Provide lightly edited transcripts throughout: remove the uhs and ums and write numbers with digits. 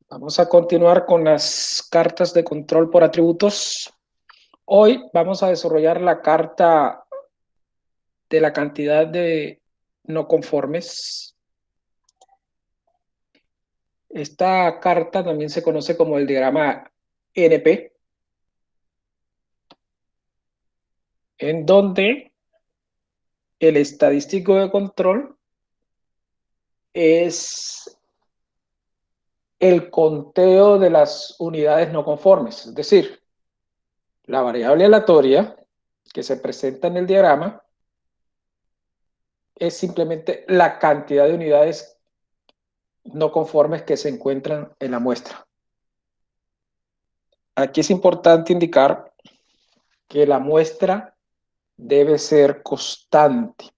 Vamos a continuar con las cartas de control por atributos. Hoy vamos a desarrollar la carta de la cantidad de no conformes. Esta carta también se conoce como el diagrama NP, en donde el estadístico de control es el conteo de las unidades no conformes, es decir, la variable aleatoria que se presenta en el diagrama es simplemente la cantidad de unidades no conformes que se encuentran en la muestra. Aquí es importante indicar que la muestra debe ser constante.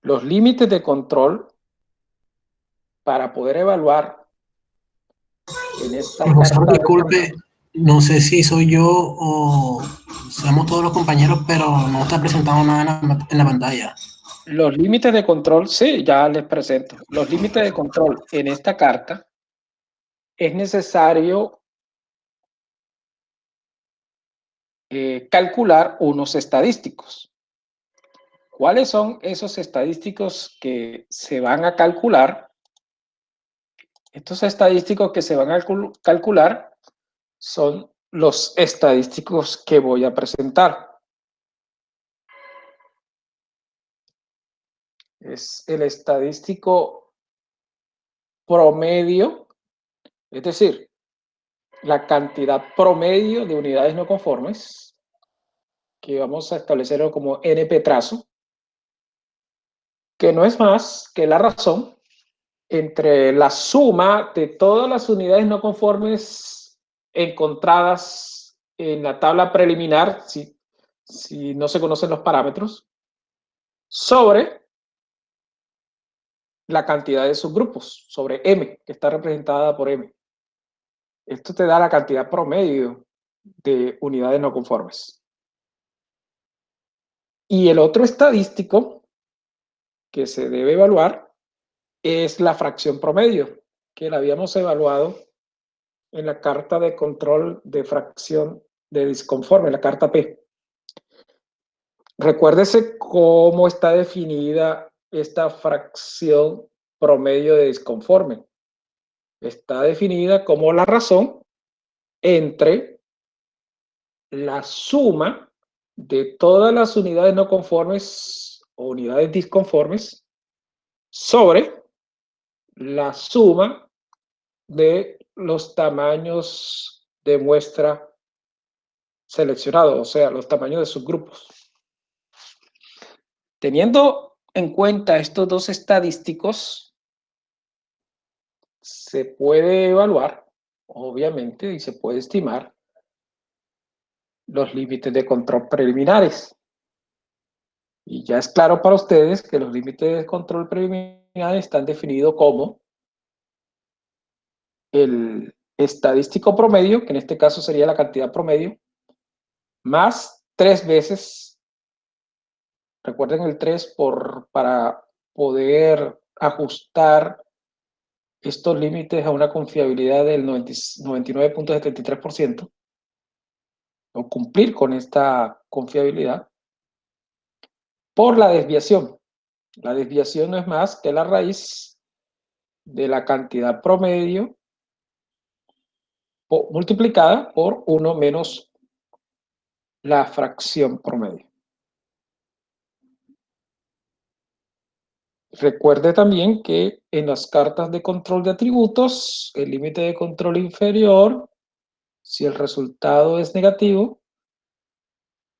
Los límites de control para poder evaluar en esta Profesor, carta de disculpe, control. no sé si soy yo o somos todos los compañeros, pero no está presentado nada en la pantalla. Los límites de control, sí, ya les presento. Los límites de control en esta carta es necesario calcular unos estadísticos. ¿Cuáles son esos estadísticos que se van a calcular? Estos estadísticos que se van a calcular son los estadísticos que voy a presentar. Es el estadístico promedio, es decir, la cantidad promedio de unidades no conformes, que vamos a establecerlo como NP trazo, que no es más que la razón entre la suma de todas las unidades no conformes encontradas en la tabla preliminar, si no se conocen los parámetros, sobre la cantidad de subgrupos, sobre M, que está representada por M. Esto te da la cantidad promedio de unidades no conformes. Y el otro estadístico que se debe evaluar es la fracción promedio, que la habíamos evaluado en la carta de control de fracción de disconforme, la carta P. Recuérdese cómo está definida esta fracción promedio de disconforme. Está definida como la razón entre la suma de todas las unidades no conformes o unidades disconformes sobre la suma de los tamaños de muestra seleccionados, o sea, los tamaños de subgrupos. Teniendo en cuenta estos dos estadísticos, se puede evaluar, obviamente, y se puede estimar los límites de control preliminares. Y ya es claro para ustedes que los límites de control preliminar están definidos como el estadístico promedio, que en este caso sería la cantidad promedio, más 3 veces, recuerden el 3 para poder ajustar estos límites a una confiabilidad del 99.73% o cumplir con esta confiabilidad por la desviación. La desviación no es más que la raíz de la cantidad promedio multiplicada por 1 menos la fracción promedio. Recuerde también que en las cartas de control de atributos, el límite de control inferior, si el resultado es negativo,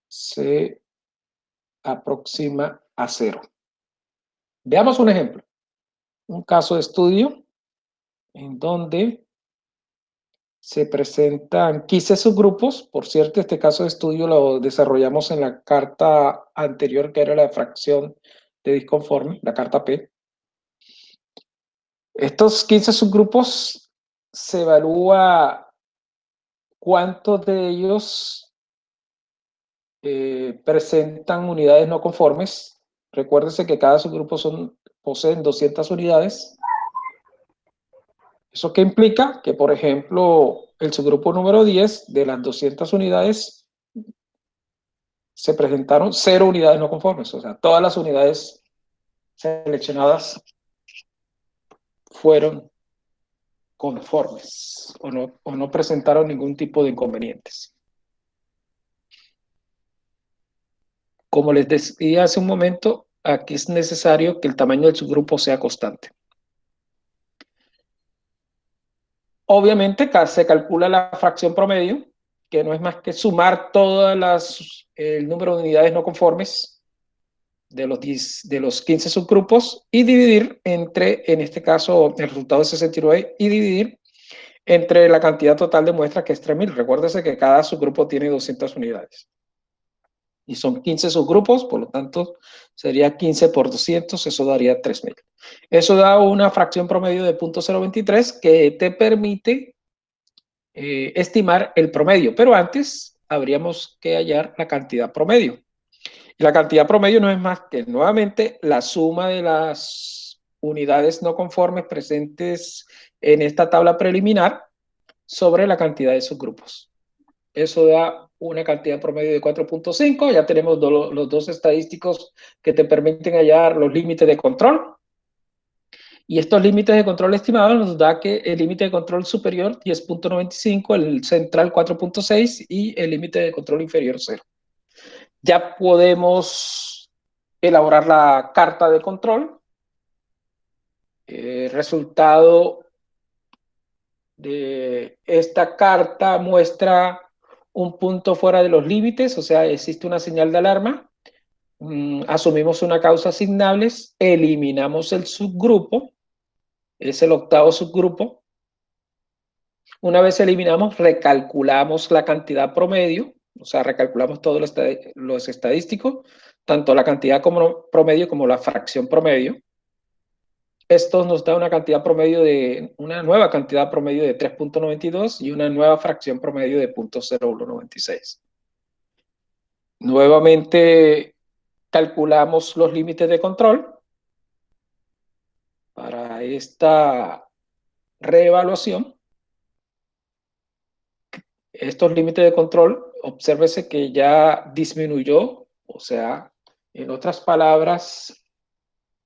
se aproxima a 0. Veamos un ejemplo, un caso de estudio en donde se presentan 15 subgrupos. Por cierto, este caso de estudio lo desarrollamos en la carta anterior, que era la fracción de disconforme, la carta P. Estos 15 subgrupos se evalúa cuántos de ellos presentan unidades no conformes. Recuérdense que cada subgrupo poseen 200 unidades. ¿Eso qué implica? Que, por ejemplo, el subgrupo número 10 de las 200 unidades se presentaron 0 unidades no conformes, o sea, todas las unidades seleccionadas fueron conformes o no presentaron ningún tipo de inconvenientes. Como les decía hace un momento, aquí es necesario que el tamaño del subgrupo sea constante. Obviamente se calcula la fracción promedio, que no es más que sumar el número de unidades no conformes de los 15 subgrupos y dividir en este caso, el resultado es 69, y dividir entre la cantidad total de muestras, que es 3.000. Recuérdese que cada subgrupo tiene 200 unidades. Y son 15 subgrupos, por lo tanto, sería 15 por 200, eso daría 3.000. Eso da una fracción promedio de 0.023 que te permite estimar el promedio, pero antes habríamos que hallar la cantidad promedio. Y la cantidad promedio no es más que nuevamente la suma de las unidades no conformes presentes en esta tabla preliminar sobre la cantidad de subgrupos. Eso da una cantidad promedio de 4.5. Ya tenemos los dos estadísticos que te permiten hallar los límites de control. Y estos límites de control estimados nos da que el límite de control superior 10.95, el central 4.6 y el límite de control inferior 0. Ya podemos elaborar la carta de control. El resultado de esta carta muestra un punto fuera de los límites, o sea, existe una señal de alarma. Asumimos una causa asignable, eliminamos el subgrupo, es el octavo subgrupo. Una vez eliminamos, recalculamos la cantidad promedio, o sea, recalculamos todos los estadísticos, tanto la cantidad como promedio como la fracción promedio. Esto nos da una nueva cantidad promedio de 3.92 y una nueva fracción promedio de 0.0196. Nuevamente calculamos los límites de control para esta reevaluación. Estos límites de control, obsérvese que ya disminuyó, o sea, en otras palabras,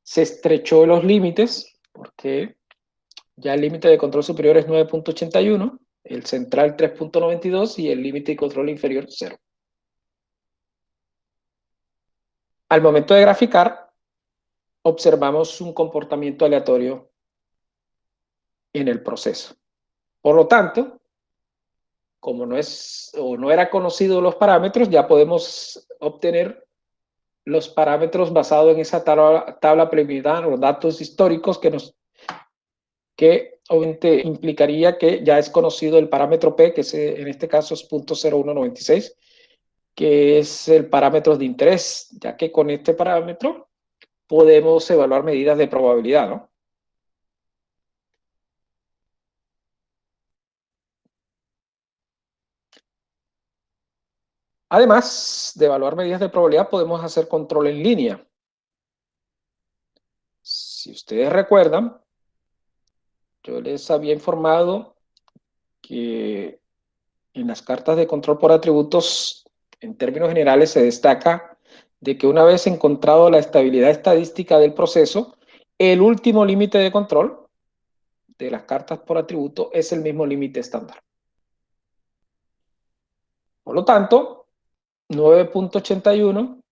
se estrechó los límites porque ya el límite de control superior es 9.81, el central 3.92 y el límite de control inferior 0. Al momento de graficar, observamos un comportamiento aleatorio en el proceso. Por lo tanto, como no era conocido los parámetros, ya podemos obtener los parámetros basados en esa tabla preliminar o datos históricos que obviamente implicaría que ya es conocido el parámetro P, que en este caso es 0.0196, que es el parámetro de interés, ya que con este parámetro podemos evaluar medidas de probabilidad, ¿no? Además de evaluar medidas de probabilidad, podemos hacer control en línea. Si ustedes recuerdan, yo les había informado que en las cartas de control por atributos, en términos generales, se destaca de que una vez encontrado la estabilidad estadística del proceso, el último límite de control de las cartas por atributo es el mismo límite estándar. Por lo tanto, 9.81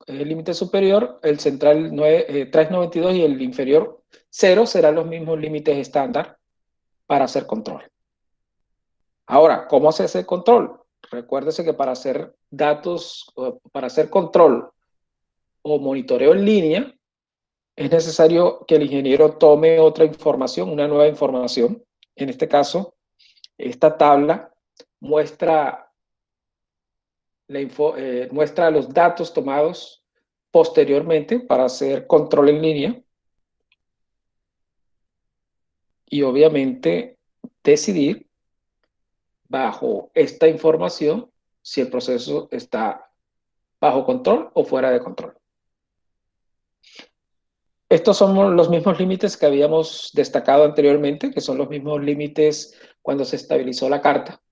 es el límite superior, el central 3.92 y el inferior 0 serán los mismos límites estándar para hacer control. Ahora, ¿cómo se hace control? Recuérdese que para hacer para hacer control o monitoreo en línea, es necesario que el ingeniero tome otra información, una nueva información. En este caso, esta tabla muestra, muestra los datos tomados posteriormente para hacer control en línea y obviamente decidir bajo esta información si el proceso está bajo control o fuera de control. Estos son los mismos límites que habíamos destacado anteriormente, que son los mismos límites cuando se estabilizó la carta.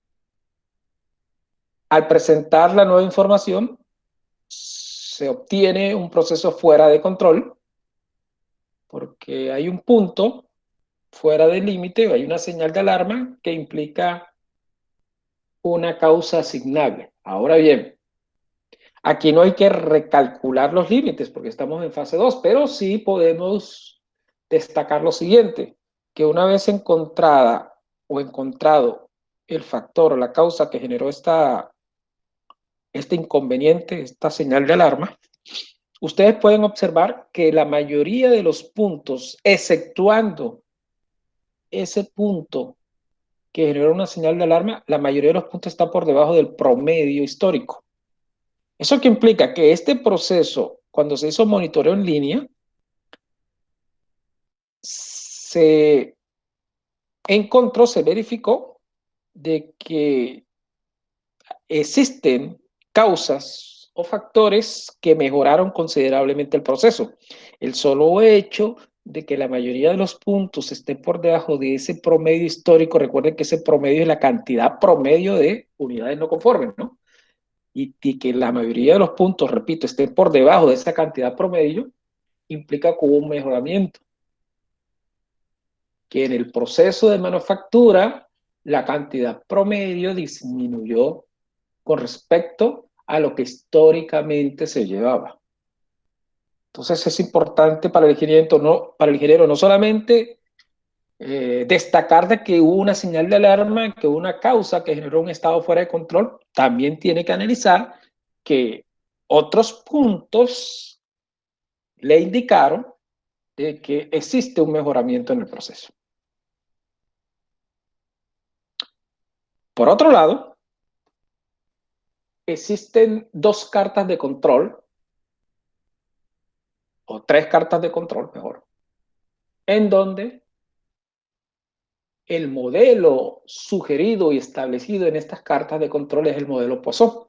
Al presentar la nueva información, se obtiene un proceso fuera de control, porque hay un punto fuera del límite, hay una señal de alarma que implica una causa asignable. Ahora bien, aquí no hay que recalcular los límites porque estamos en fase 2, pero sí podemos destacar lo siguiente, que una vez encontrada o encontrado el factor o la causa que generó este inconveniente, esta señal de alarma, ustedes pueden observar que la mayoría de los puntos, exceptuando ese punto que generó una señal de alarma, la mayoría de los puntos está por debajo del promedio histórico. ¿Eso qué implica? Que este proceso, cuando se hizo monitoreo en línea, se encontró, se verificó de que existen causas o factores que mejoraron considerablemente el proceso. El solo hecho de que la mayoría de los puntos estén por debajo de ese promedio histórico, recuerden que ese promedio es la cantidad promedio de unidades no conformes, ¿no? Y que la mayoría de los puntos, repito, estén por debajo de esa cantidad promedio, implica que hubo un mejoramiento. Que en el proceso de manufactura la cantidad promedio disminuyó con respecto a lo que históricamente se llevaba. Entonces es importante para el ingeniero no solamente destacar de que hubo una señal de alarma, que hubo una causa que generó un estado fuera de control, también tiene que analizar que otros puntos le indicaron de que existe un mejoramiento en el proceso. Por otro lado, existen dos cartas de control, o tres cartas de control, mejor, en donde el modelo sugerido y establecido en estas cartas de control es el modelo Poisson,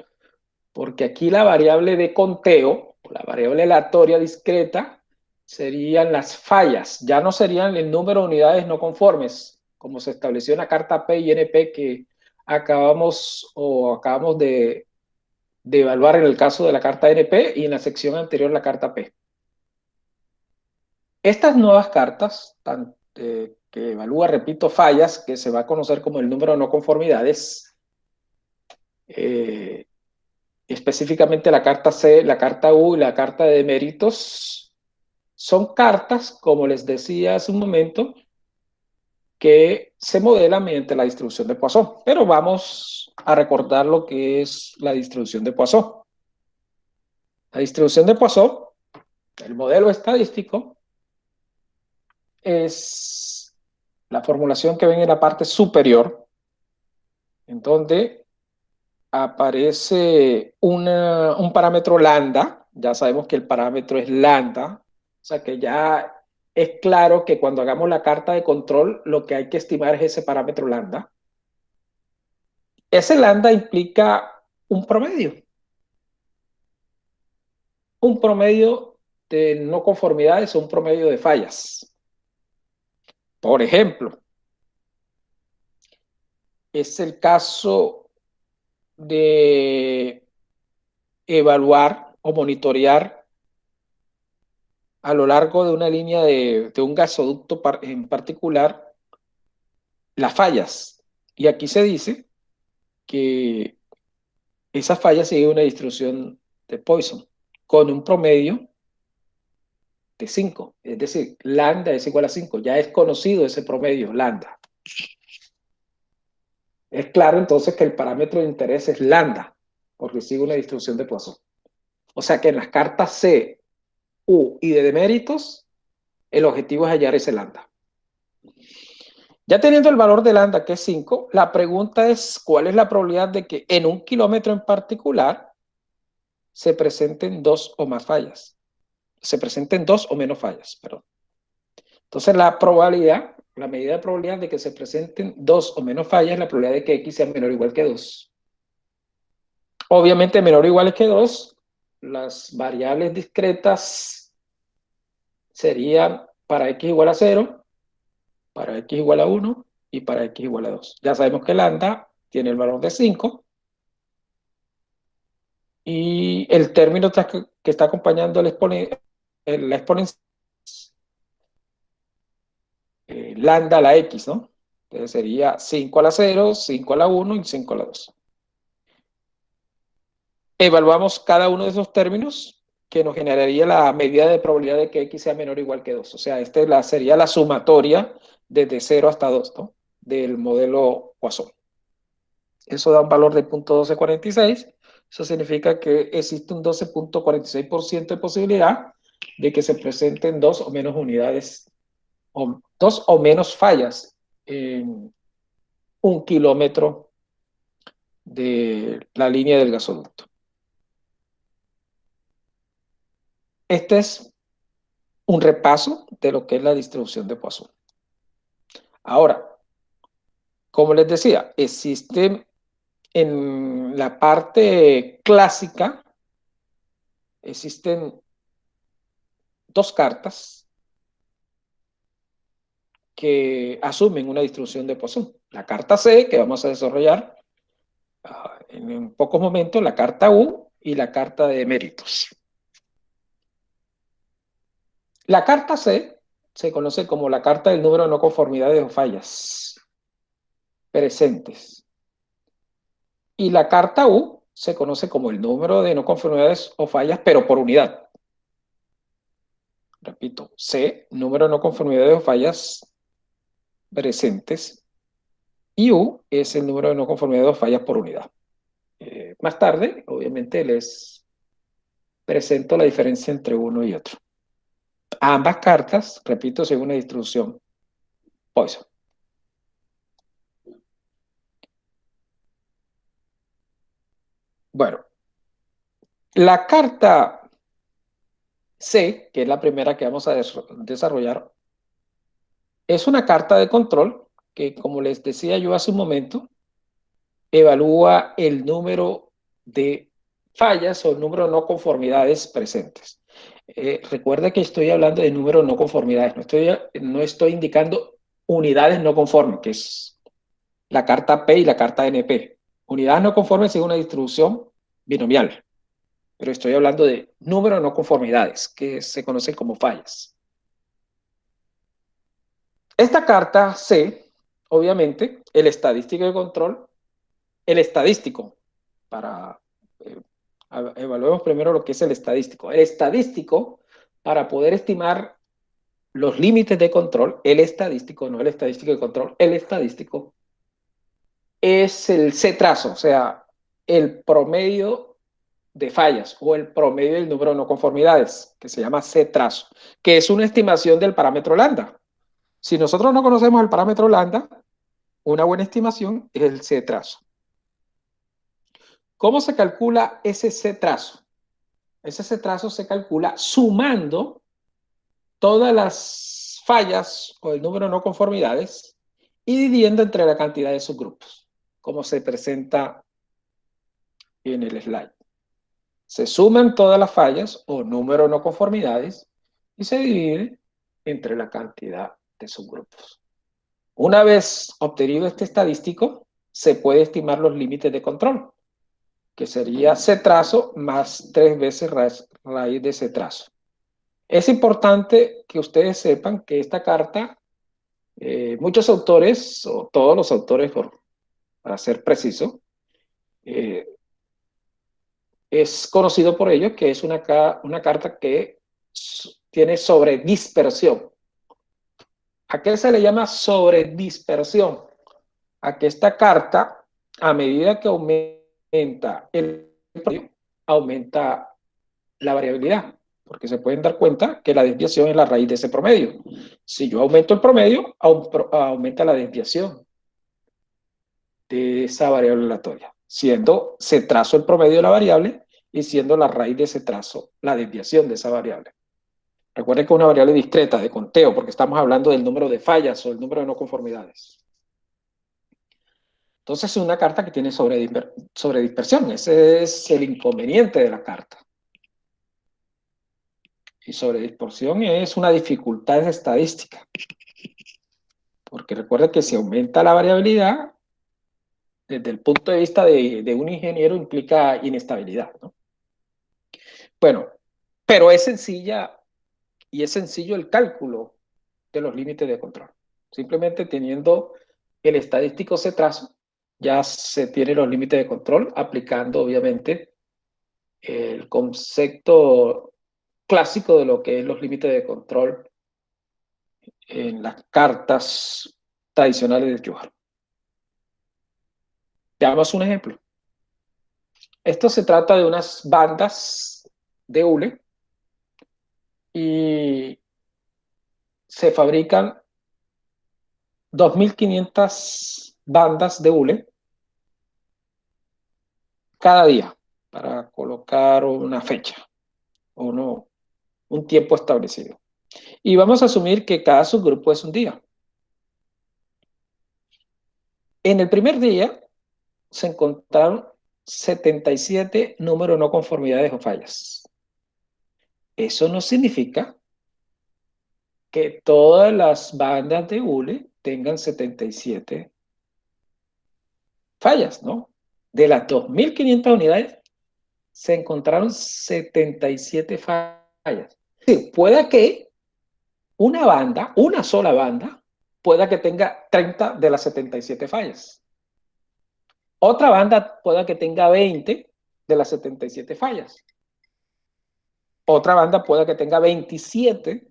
porque aquí la variable de conteo, o la variable aleatoria discreta, serían las fallas, ya no serían el número de unidades no conformes, como se estableció en la carta P y NP que acabamos de evaluar en el caso de la carta NP y en la sección anterior la carta P. Estas nuevas cartas, que evalúa, repito, fallas, que se va a conocer como el número de no conformidades, eh, específicamente la carta C, la carta U y la carta de méritos, son cartas, como les decía hace un momento, que se modelan mediante la distribución de Poisson. Pero vamos a recordar lo que es la distribución de Poisson. La distribución de Poisson, el modelo estadístico, es la formulación que ven en la parte superior, en donde aparece un parámetro lambda. Ya sabemos que el parámetro es lambda, o sea que ya es claro que cuando hagamos la carta de control, lo que hay que estimar es ese parámetro lambda. Ese lambda implica un promedio de no conformidades o un promedio de fallas. Por ejemplo, es el caso de evaluar o monitorear a lo largo de una línea de un gasoducto en particular las fallas. Y aquí se dice que esa falla sigue una distribución de Poisson con un promedio de 5. Es decir, lambda es igual a 5. Ya es conocido ese promedio, lambda. Es claro entonces que el parámetro de interés es lambda, porque sigue una distribución de Poisson. O sea que en las cartas C, U y de deméritos, el objetivo es hallar ese lambda. Ya teniendo el valor de lambda, que es 5, la pregunta es cuál es la probabilidad de que en un kilómetro en particular se presenten dos o más fallas. Se presenten dos o menos fallas, perdón. Entonces la probabilidad, la medida de probabilidad de que se presenten dos o menos fallas es la probabilidad de que X sea menor o igual que 2. Obviamente menor o igual que 2, las variables discretas serían para x igual a 0, para x igual a 1 y para x igual a 2. Ya sabemos que lambda tiene el valor de 5 y el término que está acompañando la exponencial lambda a la x, ¿no? Entonces sería 5 a la 0, 5 a la 1 y 5 a la 2. Evaluamos cada uno de esos términos que nos generaría la medida de probabilidad de que x sea menor o igual que 2. O sea, esta sería la sumatoria desde 0 hasta 2, ¿no? Del modelo Poisson. Eso da un valor de 0.1246. Eso significa que existe un 12.46% de posibilidad de que se presenten dos o menos unidades, o dos o menos fallas en 1 kilómetro de la línea del gasoducto. Este es un repaso de lo que es la distribución de Poisson. Ahora, como les decía, existen en la parte clásica, existen dos cartas que asumen una distribución de Poisson. La carta C, que vamos a desarrollar en pocos momentos, la carta U y la carta de méritos. La carta C se conoce como la carta del número de no conformidades o fallas presentes. Y la carta U se conoce como el número de no conformidades o fallas, pero por unidad. Repito, C, número de no conformidades o fallas presentes, y U es el número de no conformidades o fallas por unidad. Más tarde, obviamente, les presento la diferencia entre uno y otro. Ambas cartas, repito, según una distribución Poisson. Bueno, la carta C, que es la primera que vamos a desarrollar, es una carta de control que, como les decía yo hace un momento, evalúa el número de fallas o el número de no conformidades presentes. Recuerda que estoy hablando de número de no conformidades, no estoy indicando unidades no conformes, que es la carta P y la carta NP. Unidades no conformes es una distribución binomial, pero estoy hablando de número de no conformidades, que se conocen como fallas. Esta carta C, obviamente, el estadístico de control, el estadístico, para evaluemos primero lo que es el estadístico. El estadístico, para poder estimar los límites de control, el estadístico, no el estadístico de control, el estadístico es el C-trazo, o sea, el promedio de fallas o el promedio del número de no conformidades, que se llama C-trazo, que es una estimación del parámetro lambda. Si nosotros no conocemos el parámetro lambda, una buena estimación es el C-trazo. ¿Cómo se calcula ese C-trazo? Ese C-trazo se calcula sumando todas las fallas o el número de no conformidades y dividiendo entre la cantidad de subgrupos, como se presenta en el slide. Se suman todas las fallas o número de no conformidades y se divide entre la cantidad de subgrupos. Una vez obtenido este estadístico, se puede estimar los límites de control, que sería C trazo más 3 veces raíz de C trazo. Es importante que ustedes sepan que esta carta, muchos autores, o todos los autores, para ser preciso, es conocido por ello que es una carta que tiene sobredispersión. ¿A qué se le llama sobredispersión? A que esta carta, a medida que aumenta el promedio, aumenta la variabilidad, porque se pueden dar cuenta que la desviación es la raíz de ese promedio. Si yo aumento el promedio, aumenta la desviación de esa variable aleatoria, siendo se trazo el promedio de la variable y siendo la raíz de ese trazo la desviación de esa variable. Recuerden que es una variable discreta de conteo, porque estamos hablando del número de fallas o el número de no conformidades. Entonces es una carta que tiene sobredispersión. Ese es el inconveniente de la carta. Y sobredispersión es una dificultad estadística, porque recuerda que si aumenta la variabilidad, desde el punto de vista de un ingeniero implica inestabilidad, ¿no? Bueno, pero es sencilla y es sencillo el cálculo de los límites de control. Simplemente teniendo el estadístico C trazo, ya se tiene los límites de control, aplicando obviamente el concepto clásico de lo que es los límites de control en las cartas tradicionales de Johan. Veamos un ejemplo. Esto se trata de unas bandas de hule y se fabrican 2.500 bandas de hule cada día para colocar una fecha o no, un tiempo establecido. Y vamos a asumir que cada subgrupo es un día. En el primer día se encontraron 77 números de no conformidades o fallas. Eso no significa que todas las bandas de hule tengan 77 fallas, ¿no? De las 2.500 unidades se encontraron 77 fallas. Sí, puede que una sola banda, pueda que tenga 30 de las 77 fallas. Otra banda pueda que tenga 20 de las 77 fallas. Otra banda pueda que tenga 27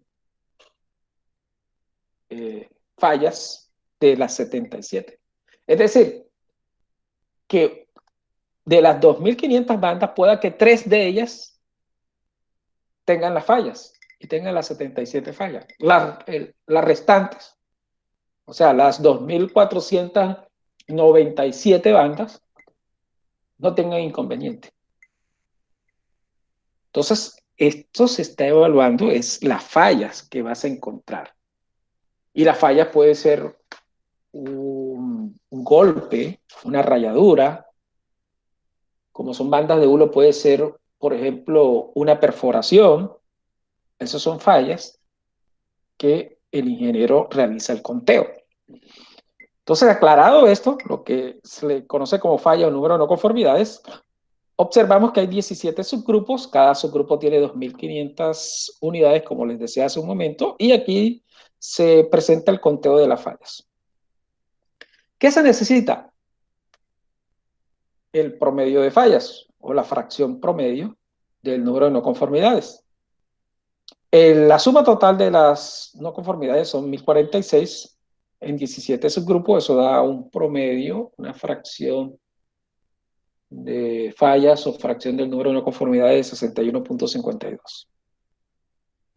fallas de las 77. Es decir, que de las 2.500 bandas pueda que 3 de ellas tengan las fallas y tengan las 77 fallas. Las restantes, o sea, las 2.497 bandas, no tengan inconveniente. Entonces, esto se está evaluando, es las fallas que vas a encontrar. Y la falla puede ser un golpe, una rayadura, como son bandas de hule, puede ser, por ejemplo, una perforación. Esas son fallas que el ingeniero realiza el conteo. Entonces, aclarado esto, lo que se le conoce como falla o número de no conformidades, observamos que hay 17 subgrupos, cada subgrupo tiene 2.500 unidades, como les decía hace un momento, y aquí se presenta el conteo de las fallas. ¿Qué se necesita? El promedio de fallas o la fracción promedio del número de no conformidades. La suma total de las no conformidades son 1.046 en 17 subgrupos, eso da un promedio, una fracción de fallas o fracción del número de no conformidades de 61.52.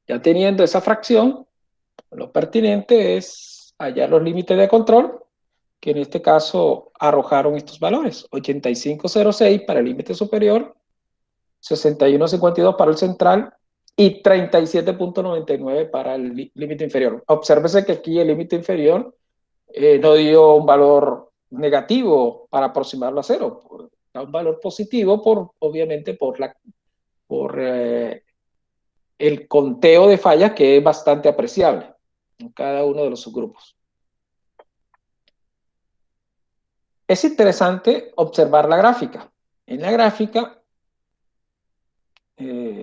Ya teniendo esa fracción, lo pertinente es hallar los límites de control, que en este caso arrojaron estos valores: 85.06 para el límite superior, 61.52 para el central y 37.99 para el límite inferior. Obsérvese que aquí el límite inferior no dio un valor negativo para aproximarlo a cero, da un valor positivo obviamente por el conteo de fallas, que es bastante apreciable en cada uno de los subgrupos. Es interesante observar la gráfica. En la gráfica,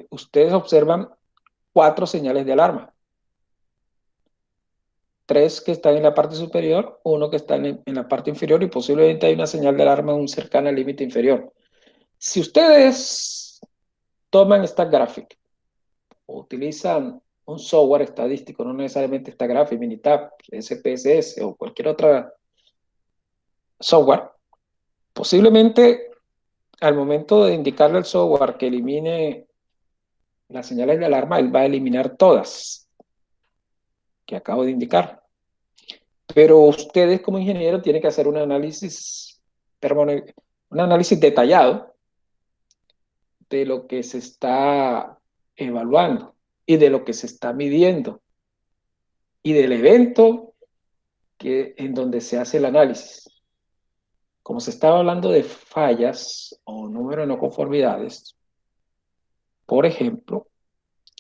ustedes observan 4 señales de alarma. 3 que están en la parte superior, 1 que está en la parte inferior y posiblemente hay una señal de alarma aún cercana al límite inferior. Si ustedes toman esta gráfica o utilizan un software estadístico, no necesariamente esta gráfica, Minitab, SPSS o cualquier otra software, posiblemente al momento de indicarle al software que elimine las señales de alarma, él va a eliminar todas que acabo de indicar. Pero ustedes como ingenieros tienen que hacer un análisis detallado de lo que se está evaluando y de lo que se está midiendo y del evento en donde se hace el análisis. Como se estaba hablando de fallas o número de no conformidades, por ejemplo,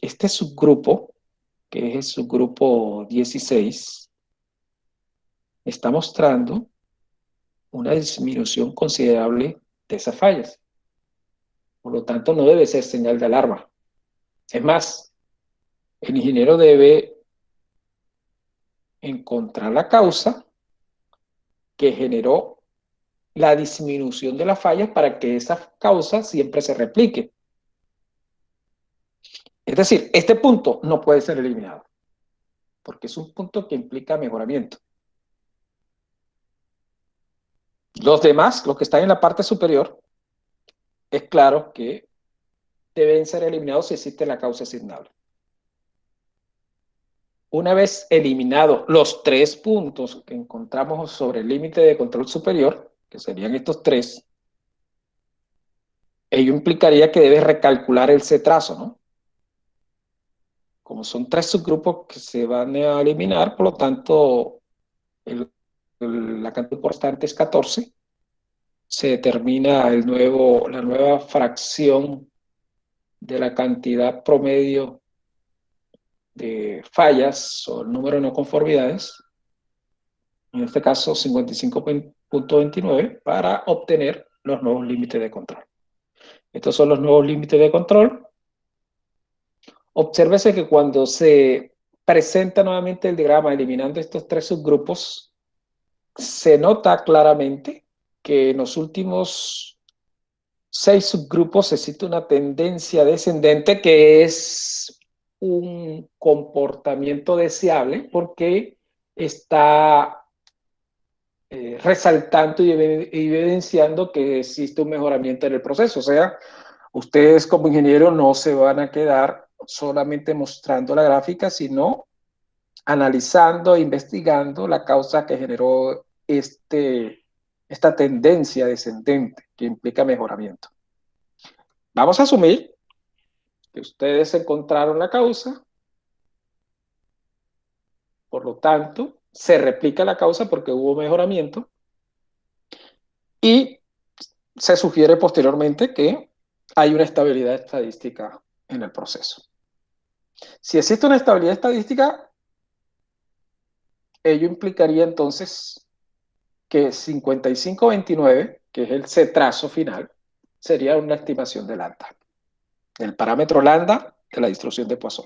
este subgrupo, que es el subgrupo 16, está mostrando una disminución considerable de esas fallas. Por lo tanto, no debe ser señal de alarma. Es más, el ingeniero debe encontrar la causa que generó la disminución de las fallas para que esa causa siempre se replique. Es decir, este punto no puede ser eliminado, porque es un punto que implica mejoramiento. Los demás, los que están en la parte superior, es claro que deben ser eliminados si existe la causa asignable. Una vez eliminados los 3 puntos que encontramos sobre el límite de control superior, que serían estos 3, ello implicaría que debes recalcular el C-trazo, ¿no? Como son 3 subgrupos que se van a eliminar, por lo tanto, la cantidad constante es 14, se determina la nueva fracción de la cantidad promedio de fallas o el número de no conformidades, en este caso 55.29, para obtener los nuevos límites de control. Estos son los nuevos límites de control. Obsérvese que cuando se presenta nuevamente el diagrama eliminando estos 3 subgrupos, se nota claramente que en los últimos 6 subgrupos existe una tendencia descendente que es un comportamiento deseable porque está resaltando y evidenciando que existe un mejoramiento en el proceso. O sea, ustedes como ingenieros no se van a quedar solamente mostrando la gráfica, sino analizando, investigando la causa que generó esta tendencia descendente que implica mejoramiento. Vamos a asumir que ustedes encontraron la causa, por lo tanto, se replica la causa porque hubo mejoramiento y se sugiere posteriormente que hay una estabilidad estadística en el proceso. Si existe una estabilidad estadística, ello implicaría entonces que 55.29, que es el C-trazo final, sería una estimación de lambda, del parámetro lambda de la distribución de Poisson.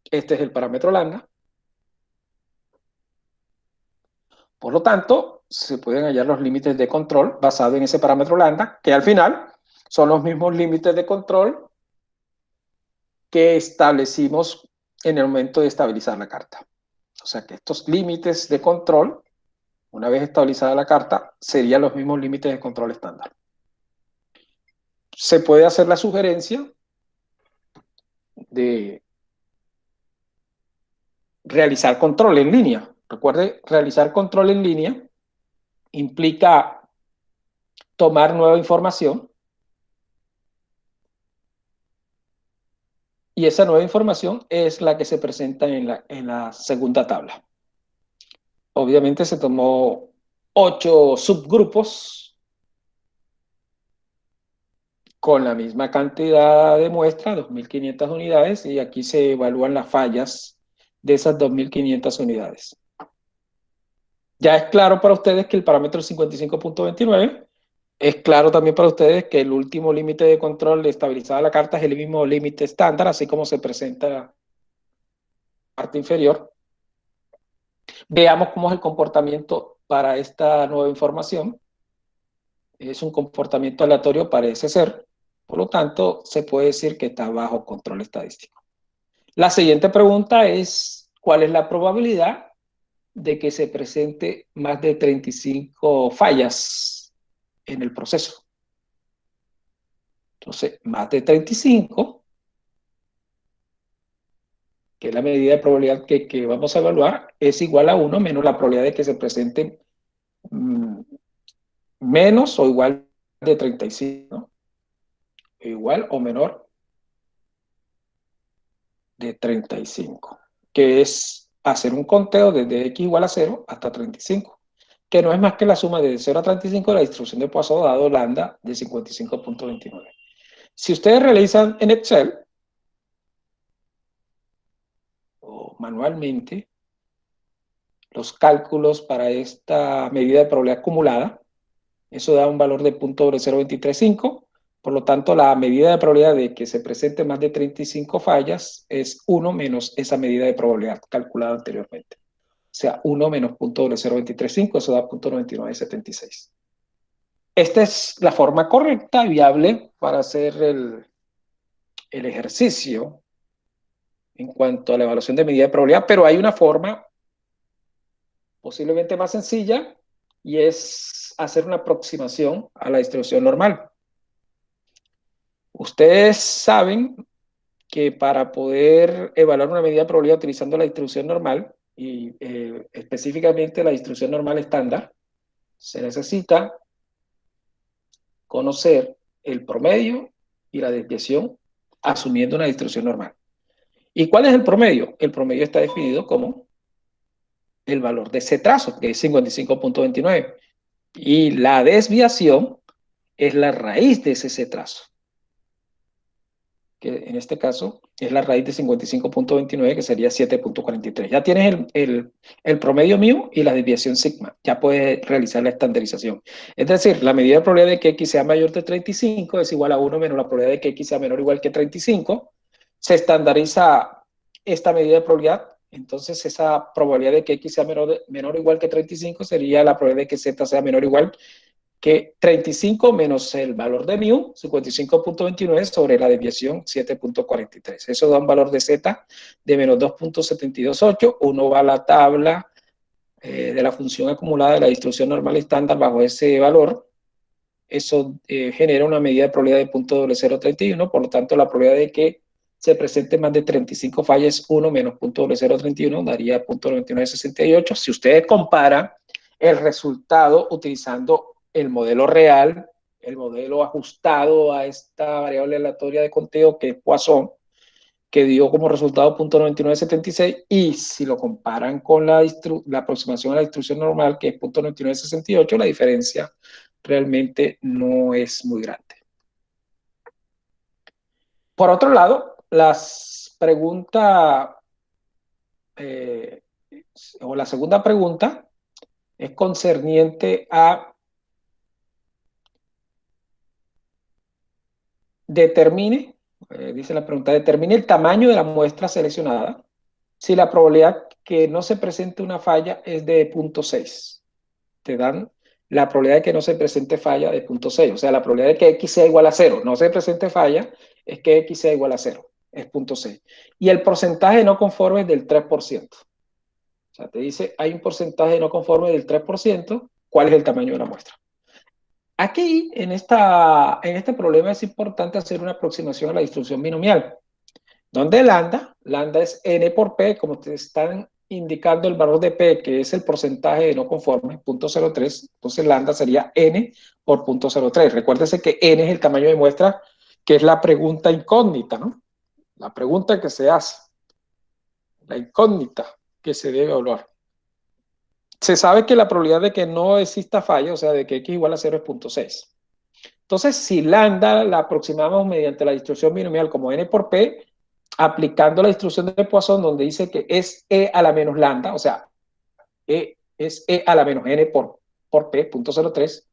Este es el parámetro lambda. Por lo tanto, se pueden hallar los límites de control basados en ese parámetro lambda, que al final son los mismos límites de control que establecimos en el momento de estabilizar la carta. O sea que estos límites de control, una vez estabilizada la carta, serían los mismos límites de control estándar. Se puede hacer la sugerencia de realizar control en línea. Recuerde, realizar control en línea implica tomar nueva información y esa nueva información es la que se presenta en la segunda tabla. Obviamente se tomó 8 subgrupos con la misma cantidad de muestra, 2.500 unidades, y aquí se evalúan las fallas de esas 2.500 unidades. Ya es claro para ustedes que el parámetro 55.29 es claro también para ustedes que el último límite de control de estabilizada la carta es el mismo límite estándar, así como se presenta en la parte inferior. Veamos cómo es el comportamiento para esta nueva información. Es un comportamiento aleatorio, parece ser. Por lo tanto, se puede decir que está bajo control estadístico. La siguiente pregunta es, ¿cuál es la probabilidad de que se presente más de 35 fallas en el proceso? Entonces, más de 35, que es la medida de probabilidad que vamos a evaluar, es igual a 1 menos la probabilidad de que se presenten menos o igual de 35, ¿no? Igual o menor de 35, que es hacer un conteo desde x igual a 0 hasta 35, que no es más que la suma de 0 a 35 de la distribución de Poisson dado lambda de 55.29. Si ustedes realizan en Excel, manualmente los cálculos para esta medida de probabilidad acumulada. Eso da un valor de 0.0235. Por lo tanto, la medida de probabilidad de que se presente más de 35 fallas es 1 menos esa medida de probabilidad calculada anteriormente. O sea, 1 menos 0.0235, eso da 0.9976. Esta es la forma correcta, viable, para hacer el ejercicio en cuanto a la evaluación de medida de probabilidad, pero hay una forma posiblemente más sencilla y es hacer una aproximación a la distribución normal. Ustedes saben que para poder evaluar una medida de probabilidad utilizando la distribución normal y específicamente la distribución normal estándar, se necesita conocer el promedio y la desviación asumiendo una distribución normal. ¿Y cuál es el promedio? El promedio está definido como el valor de ese trazo, que es 55.29. Y la desviación es la raíz de ese trazo, que en este caso es la raíz de 55.29, que sería 7.43. Ya tienes el promedio mío y la desviación sigma. Ya puedes realizar la estandarización. Es decir, la medida de probabilidad de que x sea mayor de 35 es igual a 1 menos la probabilidad de que x sea menor o igual que 35. Se estandariza esta medida de probabilidad. Entonces, esa probabilidad de que x sea menor o igual que 35 sería la probabilidad de que z sea menor o igual que 35 menos el valor de mu, 55.29, sobre la desviación 7.43. Eso da un valor de z de menos 2.728. Uno va a la tabla de la función acumulada de la distribución normal estándar bajo ese valor. Eso genera una medida de probabilidad de 0.0031, por lo tanto la probabilidad de que se presente más de 35 fallas 1 menos 0.0031 daría 0.9968. Si ustedes comparan el resultado utilizando el modelo real, el modelo ajustado a esta variable aleatoria de conteo que es Poisson, que dio como resultado 0.9976, y si lo comparan con la aproximación a la distribución normal, que es 0.9968, la diferencia realmente no es muy grande. Por otro lado, las preguntas, o la segunda pregunta, es concerniente a determine, dice la pregunta, determine el tamaño de la muestra seleccionada si la probabilidad que no se presente una falla es de 0.6. Te dan la probabilidad de que no se presente falla de 0.6. O sea, la probabilidad de que x sea igual a 0, no se presente falla, es que x sea igual a 0, es 0.6. Y el porcentaje no conforme es del 3%. O sea, te dice, hay un porcentaje no conforme del 3%, ¿cuál es el tamaño de la muestra? Aquí, en este problema, es importante hacer una aproximación a la distribución binomial, donde lambda es n por p, como te están indicando el valor de p, que es el porcentaje de no conforme, 0.03, entonces lambda sería n por 0.03. Recuérdese que n es el tamaño de muestra, que es la pregunta incógnita, ¿no? La pregunta que se hace, la incógnita que se debe evaluar. Se sabe que la probabilidad de que no exista falla, o sea, de que x igual a 0 es 0.6. Entonces, si lambda la aproximamos mediante la distribución binomial como n por p, aplicando la distribución de Poisson, donde dice que es e a la menos lambda, o sea, es e a la menos n por p, 0.03,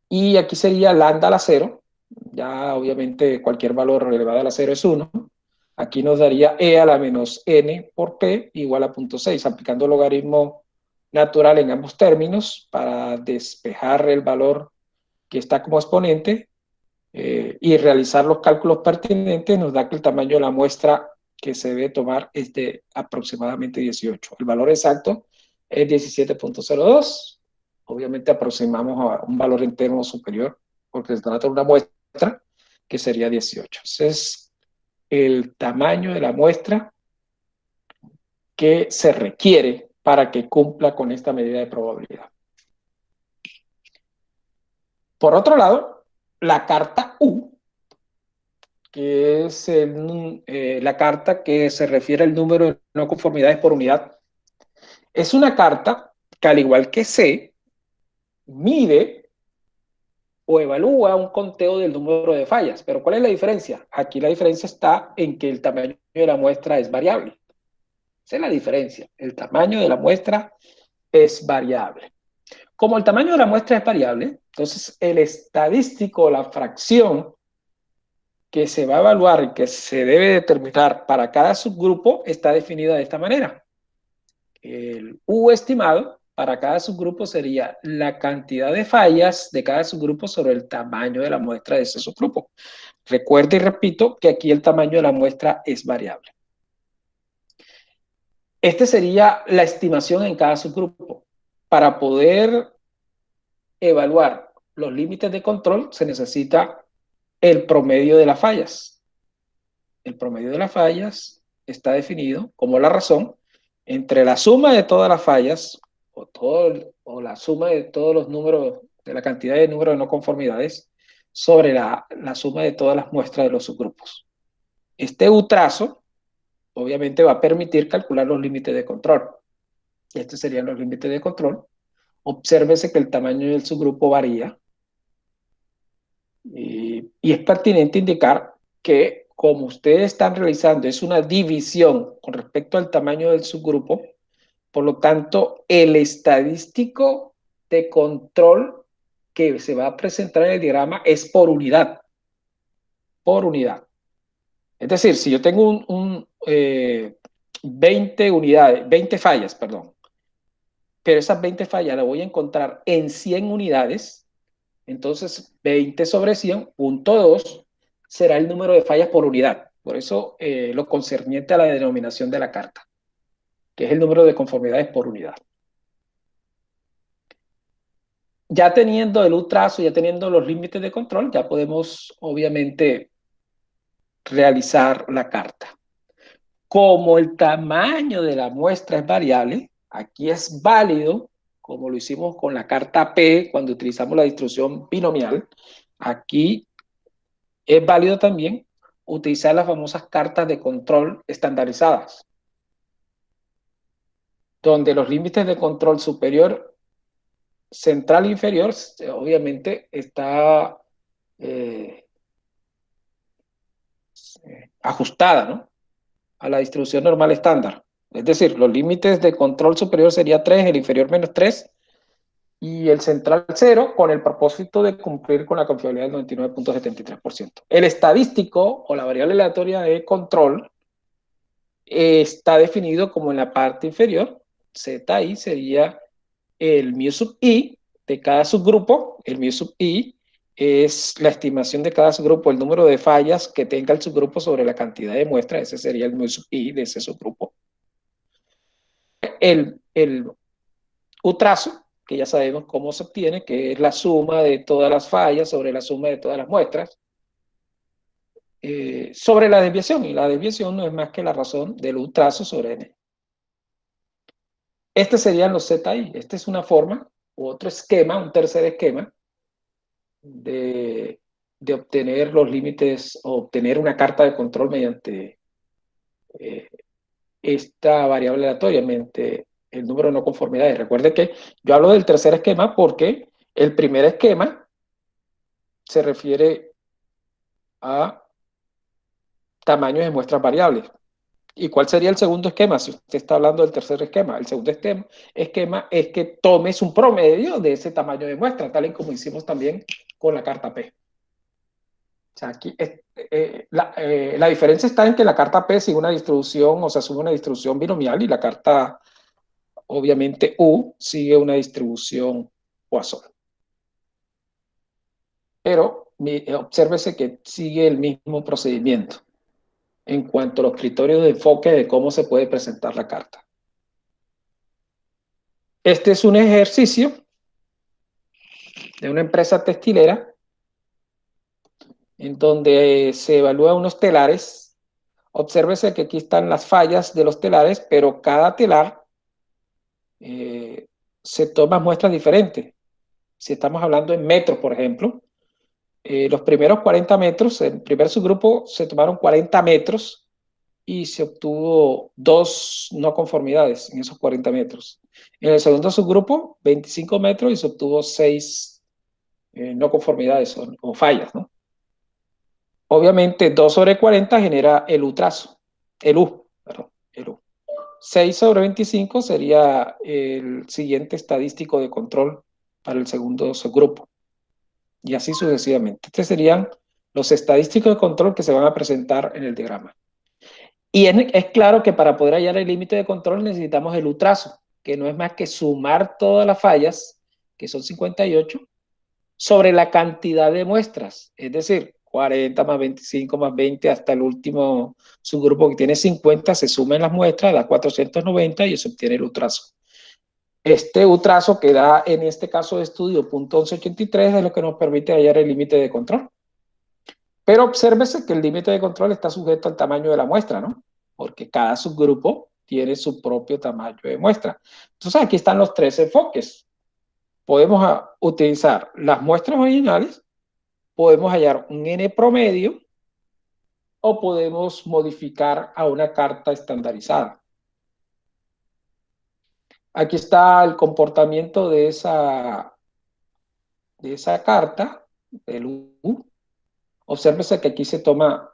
y aquí sería lambda a la 0, ya obviamente cualquier valor elevado a la 0 es 1, aquí nos daría e a la menos n por p igual a 0.6, aplicando logaritmo natural en ambos términos para despejar el valor que está como exponente, y realizar los cálculos pertinentes, nos da que el tamaño de la muestra que se debe tomar es de aproximadamente 18. El valor exacto es 17.02. Obviamente aproximamos a un valor entero superior, porque se trata de una muestra que sería 18. Ese es el tamaño de la muestra que se requiere para que cumpla con esta medida de probabilidad. Por otro lado, la carta U, que es la carta que se refiere al número de no conformidades por unidad. Es una carta que, al igual que C, mide o evalúa un conteo del número de fallas. Pero ¿cuál es la diferencia? Aquí la diferencia está en que el tamaño de la muestra es variable. Esa es la diferencia. El tamaño de la muestra es variable. Como el tamaño de la muestra es variable, entonces el estadístico, la fracción que se va a evaluar y que se debe determinar para cada subgrupo está definida de esta manera. El U estimado para cada subgrupo sería la cantidad de fallas de cada subgrupo sobre el tamaño de la muestra de ese subgrupo. Recuerde y repito que aquí el tamaño de la muestra es variable. Este sería la estimación en cada subgrupo. Para poder evaluar los límites de control se necesita el promedio de las fallas. El promedio de las fallas está definido como la razón entre la suma de todas las fallas o la suma de todos los números, de la cantidad de números de no conformidades sobre la suma de todas las muestras de los subgrupos. Este U-trazo obviamente va a permitir calcular los límites de control. Estos serían los límites de control. Obsérvese que el tamaño del subgrupo varía y es pertinente indicar que como ustedes están realizando es una división con respecto al tamaño del subgrupo, por lo tanto el estadístico de control que se va a presentar en el diagrama es por unidad. Por unidad. Es decir, si yo tengo 20 unidades, 20 fallas, perdón, pero esas 20 fallas las voy a encontrar en 100 unidades, entonces 20 sobre 100, punto 2, será el número de fallas por unidad. Por eso lo concerniente a la denominación de la carta, que es el número de conformidades por unidad. Ya teniendo el U-trazo, ya teniendo los límites de control, ya podemos obviamente realizar la carta. Como el tamaño de la muestra es variable, aquí es válido, como lo hicimos con la carta P cuando utilizamos la distribución binomial, aquí es válido también utilizar las famosas cartas de control estandarizadas, donde los límites de control superior, central e inferior, obviamente está ajustada, ¿no?, a la distribución normal estándar. Es decir, los límites de control superior sería 3, el inferior menos 3 y el central 0 con el propósito de cumplir con la confiabilidad del 99.73%. El estadístico o la variable aleatoria de control está definido como en la parte inferior. ZI sería el mu sub i de cada subgrupo. El mu sub i es la estimación de cada subgrupo, el número de fallas que tenga el subgrupo sobre la cantidad de muestras. Ese sería el mu sub i de ese subgrupo. El U-trazo, que ya sabemos cómo se obtiene, que es la suma de todas las fallas sobre la suma de todas las muestras, sobre la desviación, y la desviación no es más que la razón del U-trazo sobre n. Este serían los ZI. Esta es una forma, u otro esquema, un tercer esquema, de obtener los límites o obtener una carta de control mediante esta variable aleatoria, mediante el número de no conformidades. Recuerde que yo hablo del tercer esquema porque el primer esquema se refiere a tamaños de muestras variables. ¿Y cuál sería el segundo esquema? Si usted está hablando del tercer esquema, el segundo esquema es que tomes un promedio de ese tamaño de muestra, tal y como hicimos también con la carta P. O sea, aquí la diferencia está en que la carta P sigue una distribución, o sea, sigue una distribución binomial, y la carta, obviamente, U sigue una distribución Poisson. Pero obsérvese que sigue el mismo procedimiento en cuanto a los criterios de enfoque de cómo se puede presentar la carta. Este es un ejercicio de una empresa textilera en donde se evalúan unos telares. Obsérvese que aquí están las fallas de los telares, pero cada telar se toma muestras diferentes. Si estamos hablando en metros, por ejemplo, los primeros 40 metros, el primer subgrupo se tomaron 40 metros y se obtuvo 2 no conformidades en esos 40 metros. En el segundo subgrupo, 25 metros y se obtuvo 6 no conformidades o fallas, ¿no? Obviamente 2 sobre 40 genera el U-trazo, el U, perdón, el U. 6/25 sería el siguiente estadístico de control para el segundo subgrupo. Y así sucesivamente. Estos serían los estadísticos de control que se van a presentar en el diagrama. Y es claro que para poder hallar el límite de control necesitamos el U-trazo, que no es más que sumar todas las fallas, que son 58, sobre la cantidad de muestras, es decir, 40 más 25 más 20 hasta el último subgrupo que tiene 50, se suman las muestras, da 490 y se obtiene el U-trazo. Este U-trazo que da en este caso de estudio .1183 es lo que nos permite hallar el límite de control. Pero obsérvese que el límite de control está sujeto al tamaño de la muestra, ¿no? Porque cada subgrupo tiene su propio tamaño de muestra. Entonces aquí están los tres enfoques. Podemos utilizar las muestras originales, podemos hallar un N promedio o podemos modificar a una carta estandarizada. Aquí está el comportamiento de esa carta, el U. Obsérvese que aquí se toma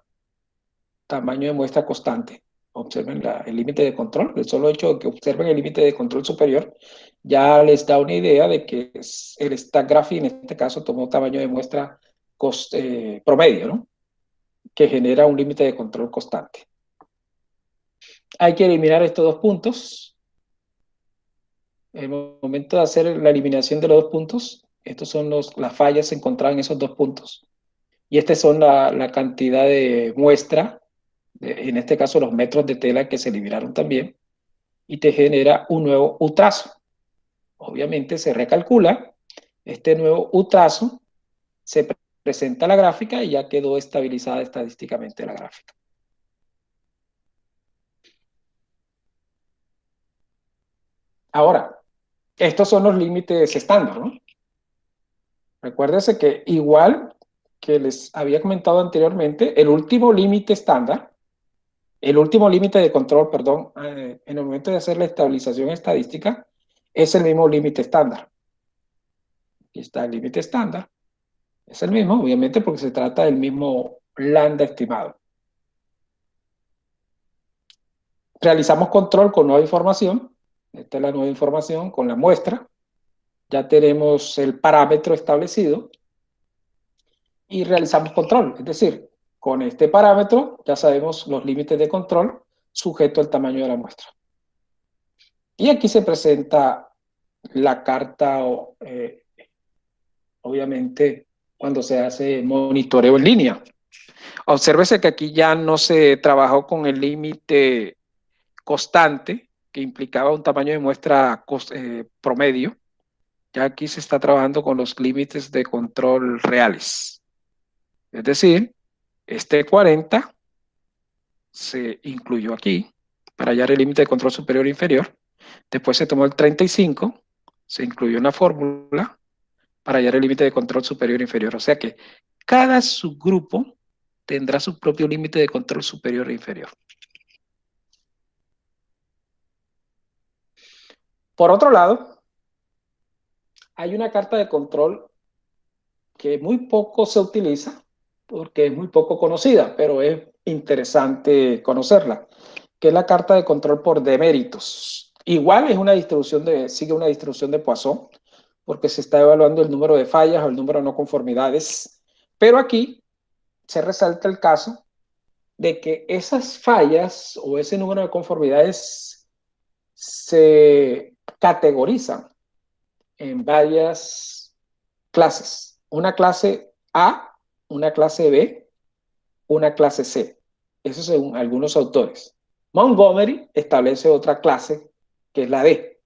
tamaño de muestra constante. Observen el límite de control. El solo hecho de que observen el límite de control superior ya les da una idea de que el stack graph en este caso tomó tamaño de muestra promedio, ¿no? Que genera un límite de control constante. Hay que eliminar estos dos puntos. En el momento de hacer la eliminación de los dos puntos, estos son las fallas encontradas en esos dos puntos. Y estas son la cantidad de muestra, en este caso los metros de tela que se eliminaron también, y te genera un nuevo U-trazo. Obviamente se recalcula este nuevo U-trazo, se presenta la gráfica y ya quedó estabilizada estadísticamente la gráfica. Ahora, estos son los límites estándar, ¿no? Recuérdense que igual que les había comentado anteriormente, el último límite estándar, el último límite de control, perdón, en el momento de hacer la estabilización estadística, es el mismo límite estándar. Aquí está el límite estándar. Es el mismo, obviamente, porque se trata del mismo lambda estimado. Realizamos control con nueva información. Esta es la nueva información con la muestra. Ya tenemos el parámetro establecido y realizamos control. Es decir, con este parámetro ya sabemos los límites de control sujeto al tamaño de la muestra. Y aquí se presenta la carta, obviamente, cuando se hace monitoreo en línea. Obsérvese que aquí ya no se trabajó con el límite constante, que implicaba un tamaño de muestra promedio. Ya aquí se está trabajando con los límites de control reales. Es decir, este 40 se incluyó aquí para hallar el límite de control superior e inferior. Después se tomó el 35, se incluyó en la fórmula para hallar el límite de control superior e inferior. O sea que cada subgrupo tendrá su propio límite de control superior e inferior. Por otro lado, hay una carta de control que muy poco se utiliza porque es muy poco conocida, pero es interesante conocerla, que es la carta de control por deméritos. Igual es una distribución sigue una distribución de Poisson, porque se está evaluando el número de fallas o el número de no conformidades, pero aquí se resalta el caso de que esas fallas o ese número de conformidades se categorizan en varias clases. Una clase A, una clase B, una clase C. Eso según algunos autores. Montgomery establece otra clase que es la D.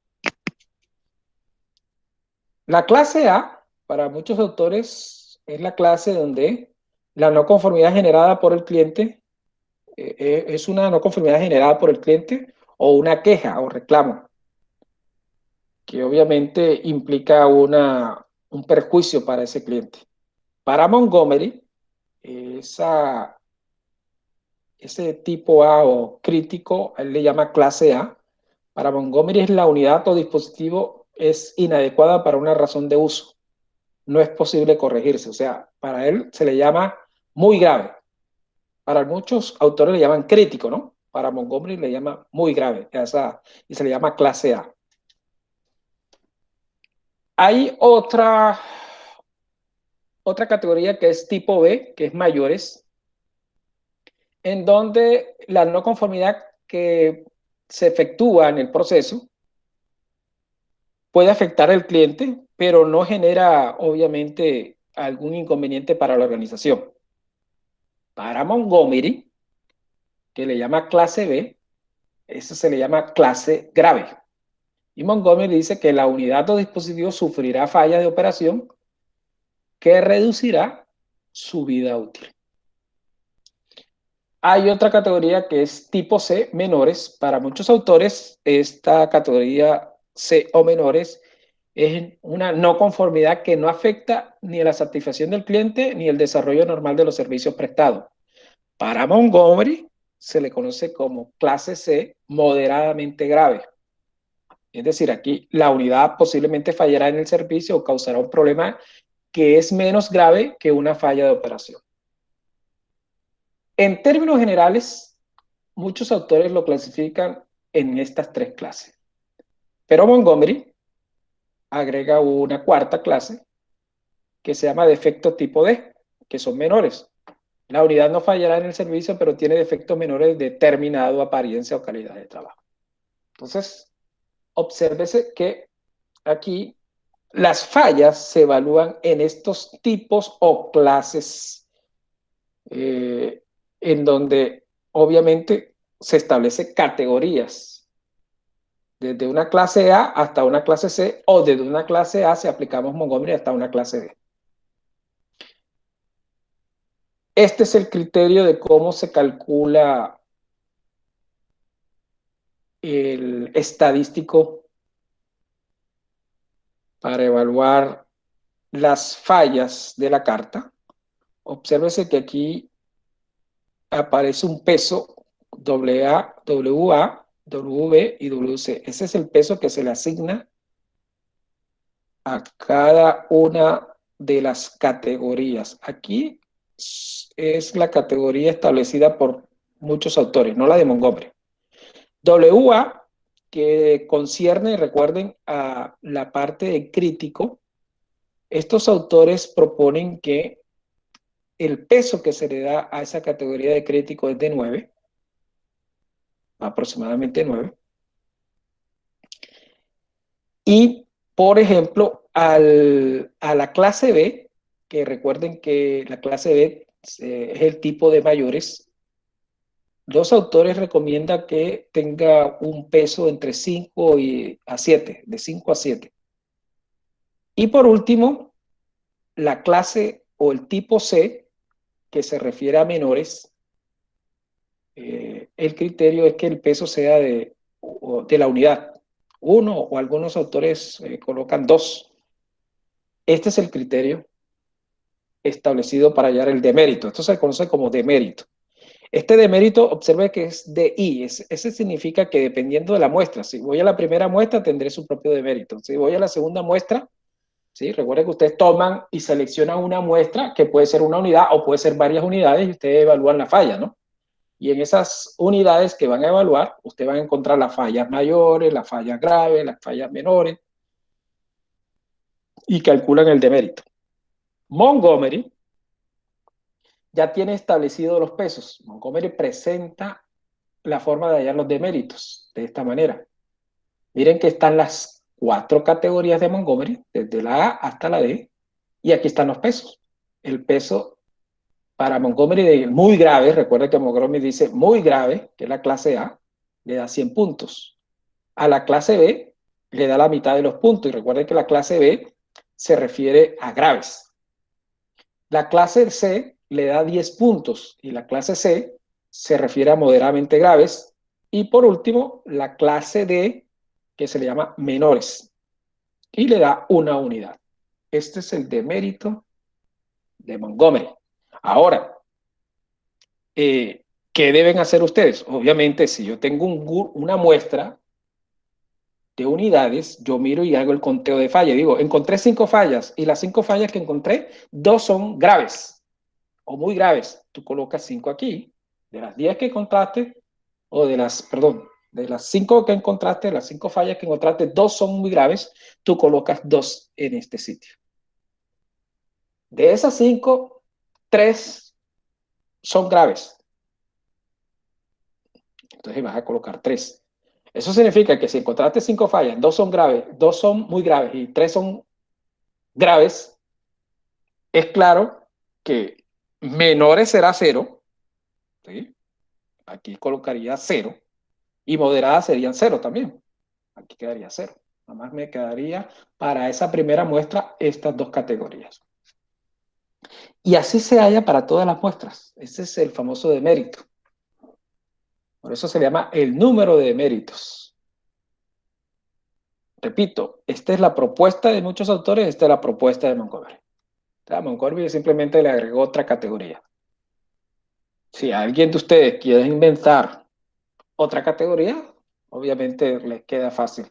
La clase A, para muchos autores, es la clase donde la no conformidad generada por el cliente es una no conformidad generada por el cliente o una queja o reclamo, que obviamente implica un perjuicio para ese cliente. Para Montgomery, ese tipo A o crítico, él le llama clase A. Para Montgomery es la unidad o dispositivo es inadecuada para una razón de uso. No es posible corregirse. O sea, para él se le llama muy grave. Para muchos autores le llaman crítico, ¿no? para Montgomery le llama muy grave, y se le llama clase A. Hay otra categoría que es tipo B, que es mayores, en donde la no conformidad que se efectúa en el proceso puede afectar al cliente, pero no genera, obviamente, algún inconveniente para la organización. Para Montgomery, que le llama clase B, eso se le llama clase grave. Y Montgomery dice que la unidad o dispositivo sufrirá fallas de operación que reducirá su vida útil. Hay otra categoría que es tipo C, menores. Para muchos autores, esta categoría C o menores es una no conformidad que no afecta ni a la satisfacción del cliente ni el desarrollo normal de los servicios prestados. Para Montgomery se le conoce como clase C, moderadamente grave. Es decir, aquí la unidad posiblemente fallará en el servicio o causará un problema que es menos grave que una falla de operación. En términos generales, muchos autores lo clasifican en estas tres clases. Pero Montgomery agrega una cuarta clase que se llama defecto tipo D, que son menores. La unidad no fallará en el servicio, pero tiene defectos menores de determinado apariencia o calidad de trabajo. Entonces, obsérvese que aquí las fallas se evalúan en estos tipos o clases en donde obviamente se establece categorías, desde una clase A hasta una clase C, o desde una clase A si aplicamos Montgomery hasta una clase B. Este es el criterio de cómo se calcula el estadístico para evaluar las fallas de la carta. Obsérvese que aquí aparece un peso AA, WA, WB y WC. Ese es el peso que se le asigna a cada una de las categorías. Aquí es la categoría establecida por muchos autores, no la de Montgomery. WA, que concierne, recuerden, a la parte de crítico, estos autores proponen que el peso que se le da a esa categoría de crítico es de 9, aproximadamente 9. Y, por ejemplo, a la clase B, que recuerden que la clase B es el tipo de mayores, los autores recomiendan que tenga un peso entre 5 a 7, de 5 a 7. Y por último, la clase o el tipo C, que se refiere a menores, el criterio es que el peso sea de la unidad. Uno o algunos autores colocan 2. Este es el criterio establecido para hallar el demérito. Esto se conoce como demérito. Este demérito, observe que es DI. Ese significa que dependiendo de la muestra, si voy a la primera muestra, tendré su propio demérito. Si voy a la segunda muestra, ¿sí? Recuerden que ustedes toman y seleccionan una muestra que puede ser una unidad o puede ser varias unidades y ustedes evalúan la falla, ¿no? Y en esas unidades que van a evaluar, ustedes van a encontrar las fallas mayores, las fallas graves, las fallas menores y calculan el demérito. Montgomery ya tiene establecidos los pesos. Montgomery presenta la forma de hallar los deméritos de esta manera. Miren que están las 4 categorías de Montgomery, desde la A hasta la D, y aquí están los pesos. El peso para Montgomery de muy grave, recuerden que Montgomery dice muy grave, que es la clase A, le da 100 puntos. A la clase B le da la mitad de los puntos, y recuerden que la clase B se refiere a graves. La clase C le da 10 puntos y la clase C se refiere a moderadamente graves. Y por último, la clase D, que se le llama menores, y le da una unidad. Este es el demérito de Montgomery. Ahora, ¿qué deben hacer ustedes? Obviamente, si yo tengo una muestra de unidades, yo miro y hago el conteo de fallas. Digo, encontré 5 fallas y las 5 fallas que encontré, 2 son graves o muy graves. Tú colocas 5 aquí. De las 10 que encontraste, o de las, perdón, de las 5 que encontraste, las 5 fallas que encontraste, 2 son muy graves, tú colocas 2 en este sitio. De esas 5, 3 son graves. Entonces vas a colocar 3. Eso significa que si encontraste 5 fallas, 2 son graves, 2 son muy graves y 3 son graves, es claro que menores será 0, ¿sí? Aquí colocaría 0, y moderadas serían 0 también. Aquí quedaría 0. Nada más me quedaría para esa primera muestra estas 2 categorías. Y así se halla para todas las muestras. Ese es el famoso demérito. Por eso se llama el número de deméritos. Repito, esta es la propuesta de muchos autores, esta es la propuesta de Montgomery. O sea, Montgomery simplemente le agregó otra categoría. Si alguien de ustedes quiere inventar otra categoría, obviamente les queda fácil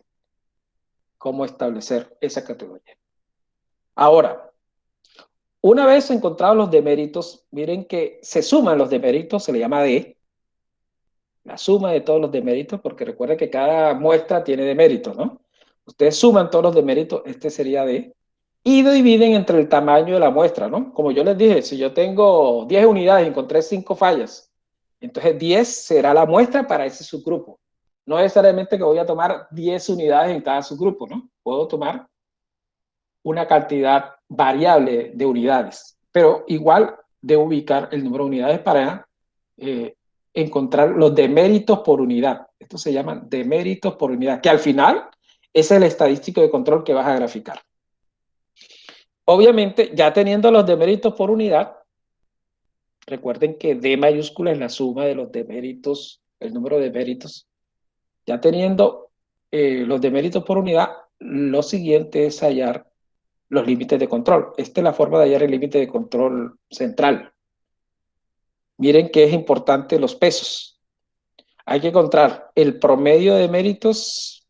cómo establecer esa categoría. Ahora, una vez encontrados los deméritos, miren que se suman los deméritos, se le llama D, la suma de todos los deméritos, porque recuerden que cada muestra tiene deméritos, ¿no? Ustedes suman todos los deméritos, este sería D, y dividen entre el tamaño de la muestra, ¿no? Como yo les dije, si yo tengo 10 unidades y encontré 5 fallas, entonces 10 será la muestra para ese subgrupo. No necesariamente que voy a tomar 10 unidades en cada subgrupo, ¿no? Puedo tomar una cantidad variable de unidades, pero igual debo ubicar el número de unidades para encontrar los deméritos por unidad. Esto se llama deméritos por unidad, que al final es el estadístico de control que vas a graficar. Obviamente, ya teniendo los deméritos por unidad, recuerden que D mayúscula es la suma de los deméritos, el número de deméritos. Ya teniendo los deméritos por unidad, lo siguiente es hallar los límites de control. Esta es la forma de hallar el límite de control central. Miren que es importante los pesos. Hay que encontrar el promedio de méritos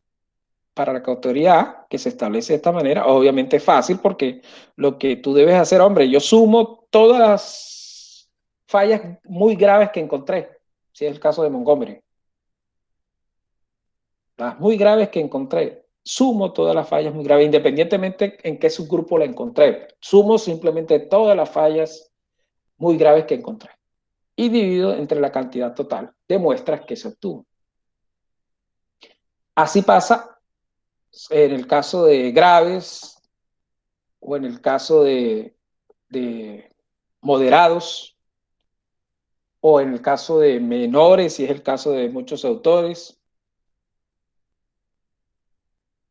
para la categoría A, que se establece de esta manera. Obviamente es fácil porque lo que tú debes hacer, hombre, yo sumo todas las fallas muy graves que encontré, si es el caso de Montgomery. Las muy graves que encontré, sumo todas las fallas muy graves, independientemente en qué subgrupo la encontré. Sumo simplemente todas las fallas muy graves que encontré y divido entre la cantidad total de muestras que se obtuvo. Así pasa en el caso de graves o en el caso de moderados o en el caso de menores, si es el caso de muchos autores.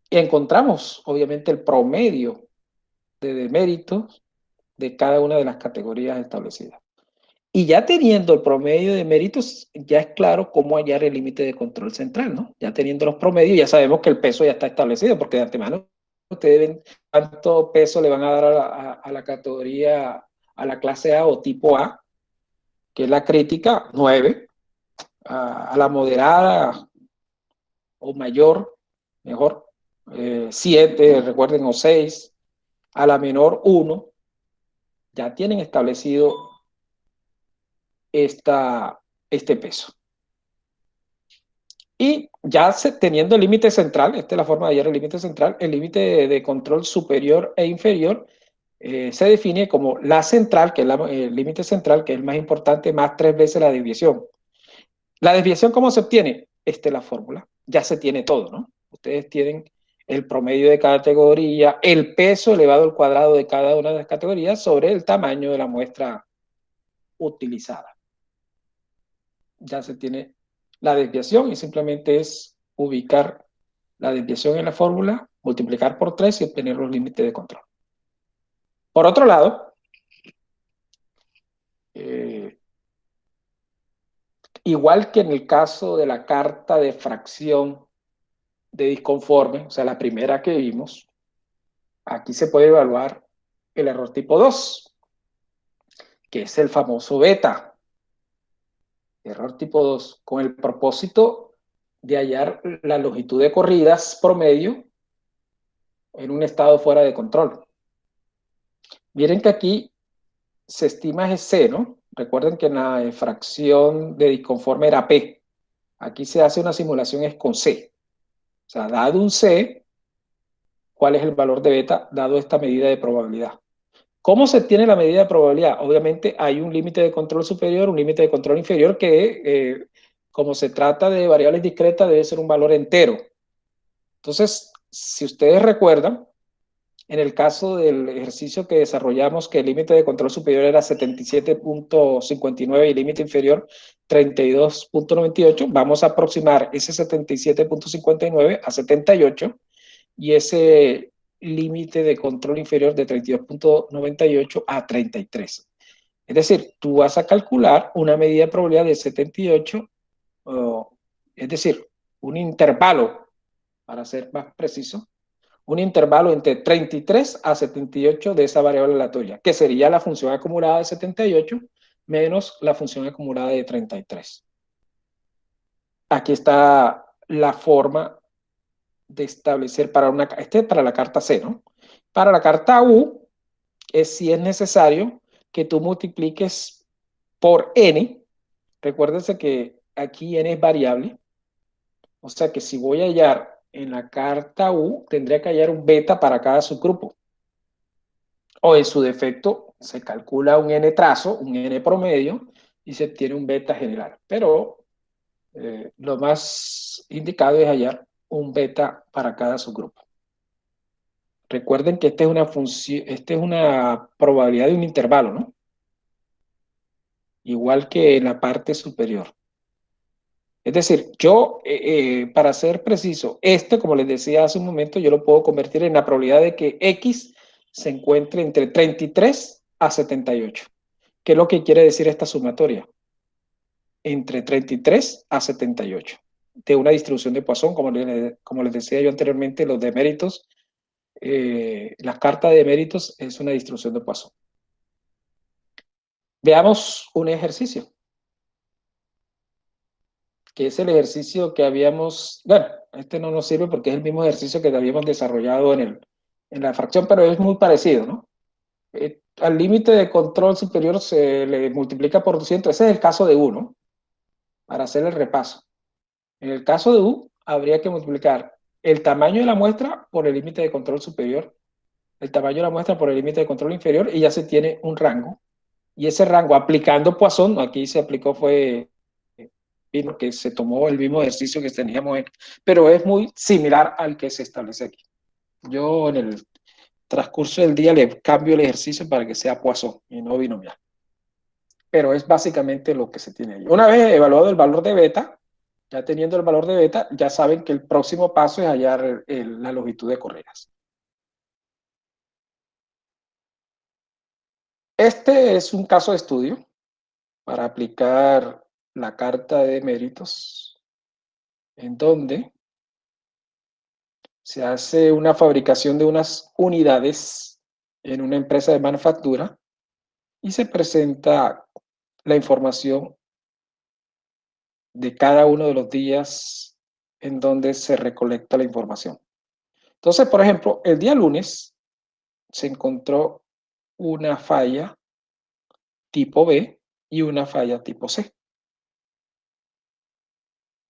Y encontramos, obviamente, el promedio de deméritos de cada una de las categorías establecidas. Y ya teniendo el promedio de méritos, ya es claro cómo hallar el límite de control central, ¿no? Ya teniendo los promedios, ya sabemos que el peso ya está establecido, porque de antemano ustedes ven cuánto peso le van a dar a la categoría, a la clase A o tipo A, que es la crítica, 9, a la moderada o mayor, mejor, 7, recuerden, o 6, a la menor 1, ya tienen establecido este peso. Y ya teniendo el límite central, esta es la forma de hallar el límite central, el límite de control superior e inferior se define como la central, que es el límite central, que es el más importante, más 3 veces la desviación. La desviación, ¿cómo se obtiene? Esta es la fórmula. Ya se tiene todo, ¿no? Ustedes tienen el promedio de cada categoría, el peso elevado al cuadrado de cada una de las categorías sobre el tamaño de la muestra utilizada. Ya se tiene la desviación y simplemente es ubicar la desviación en la fórmula, multiplicar por 3 y obtener los límites de control. Por otro lado, igual que en el caso de la carta de fracción de disconforme, o sea, la primera que vimos, aquí se puede evaluar el error tipo 2, que es el famoso beta. Error tipo 2, con el propósito de hallar la longitud de corridas promedio en un estado fuera de control. Miren que aquí se estima ese C, ¿no? Recuerden que en la fracción de disconforme era P. Aquí se hace una simulación es con C. O sea, dado un C, ¿cuál es el valor de beta dado esta medida de probabilidad? ¿Cómo se tiene la medida de probabilidad? Obviamente hay un límite de control superior, un límite de control inferior que, como se trata de variables discretas, debe ser un valor entero. Entonces, si ustedes recuerdan, en el caso del ejercicio que desarrollamos, que el límite de control superior era 77.59 y el límite inferior 32.98, vamos a aproximar ese 77.59 a 78 y ese límite de control inferior de 32.98 a 33. Es decir, tú vas a calcular una medida de probabilidad de 78, es decir, un intervalo, para ser más preciso, un intervalo entre 33 a 78 de esa variable aleatoria, que sería la función acumulada de 78 menos la función acumulada de 33. Aquí está la forma de establecer para una, para la carta C, ¿no? Para la carta U, es si es necesario que tú multipliques por n. Recuérdense que aquí n es variable, o sea que si voy a hallar en la carta U, tendría que hallar un beta para cada subgrupo. O en su defecto, se calcula un n trazo, un n promedio, y se obtiene un beta general. Pero lo más indicado es hallar un beta para cada subgrupo. Recuerden que esta es una función, esta es una probabilidad de un intervalo, ¿no? Igual que en la parte superior. Es decir, yo, para ser preciso, este, como les decía hace un momento, yo lo puedo convertir en la probabilidad de que X se encuentre entre 33 a 78. ¿Qué es lo que quiere decir esta sumatoria? Entre 33 a 78. De una distribución de Poisson, como les decía yo anteriormente, los deméritos, las cartas de méritos es una distribución de Poisson. Veamos un ejercicio, que es el ejercicio que habíamos, bueno, este no nos sirve porque es el mismo ejercicio que habíamos desarrollado en la fracción, pero es muy parecido, ¿no? Al límite de control superior se le multiplica por 200, ese es el caso de U, ¿no? Para hacer el repaso. En el caso de U, habría que multiplicar el tamaño de la muestra por el límite de control superior, el tamaño de la muestra por el límite de control inferior, y ya se tiene un rango. Y ese rango, aplicando Poisson, aquí se aplicó fue que se tomó el mismo ejercicio que teníamos, pero es muy similar al que se establece aquí. Yo en el transcurso del día le cambio el ejercicio para que sea Poisson y no binomial. Pero es básicamente lo que se tiene ahí. Una vez evaluado el valor de beta, ya teniendo el valor de beta, ya saben que el próximo paso es hallar la longitud de correas. Este es un caso de estudio para aplicar la carta de méritos, en donde se hace una fabricación de unas unidades en una empresa de manufactura y se presenta la información de cada uno de los días en donde se recolecta la información. Entonces, por ejemplo, el día lunes se encontró una falla tipo B y una falla tipo C.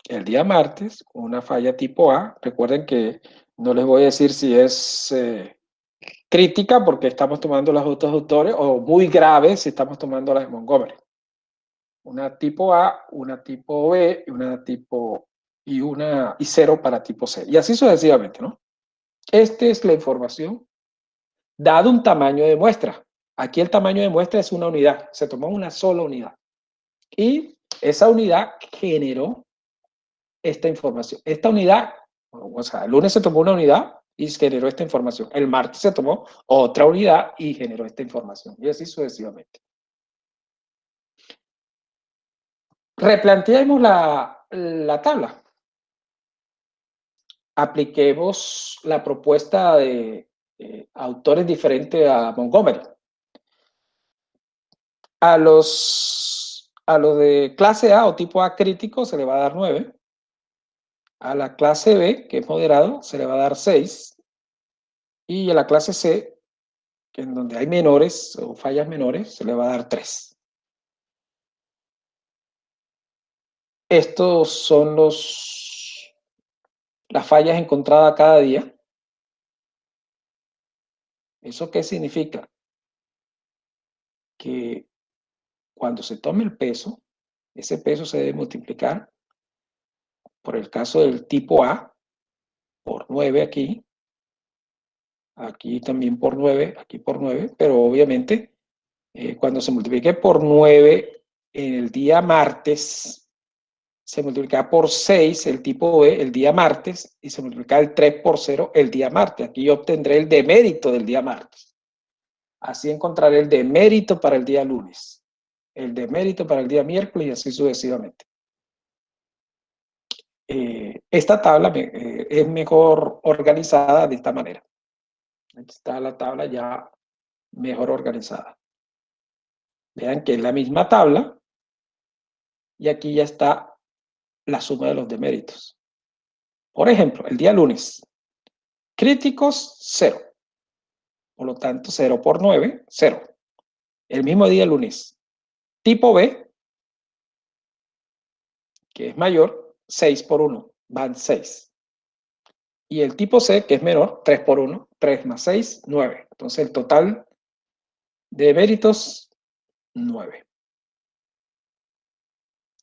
El día martes, una falla tipo A. Recuerden que no les voy a decir si es crítica porque estamos tomando las otros autores o muy grave si estamos tomando las de Montgomery. Una tipo A, una tipo B, una tipo y cero para tipo C. Y así sucesivamente, ¿no? Esta es la información dado un tamaño de muestra. Aquí el tamaño de muestra es una unidad. Se tomó una sola unidad. Y esa unidad generó esta información. Esta unidad, o sea, el lunes se tomó una unidad y generó esta información. El martes se tomó otra unidad y generó esta información. Y así sucesivamente. Replanteemos la tabla. Apliquemos la propuesta de autores diferentes a Montgomery. A los de clase A o tipo A crítico se le va a dar 9. A la clase B, que es moderado, se le va a dar 6. Y a la clase C, que en donde hay menores o fallas menores, se le va a dar 3. Estos son las fallas encontradas cada día. ¿Eso qué significa? Que cuando se tome el peso, ese peso se debe multiplicar por el caso del tipo A, por 9 aquí también por 9, aquí por 9, pero obviamente cuando se multiplique por 9 en el día martes, se multiplica por 6 el tipo B el día martes y se multiplica el 3 por 0 el día martes. Aquí yo obtendré el demérito del día martes. Así encontraré el demérito para el día lunes, el demérito para el día miércoles y así sucesivamente. Esta tabla es mejor organizada de esta manera. Aquí está la tabla ya mejor organizada. Vean que es la misma tabla y aquí ya está la suma de los deméritos. Por ejemplo, el día lunes, críticos 0. Por lo tanto, 0 por 9, 0. El mismo día lunes, tipo B, que es mayor, 6 por 1, van 6. Y el tipo C, que es menor, 3 por 1, 3 más 6, 9. Entonces el total de deméritos, 9.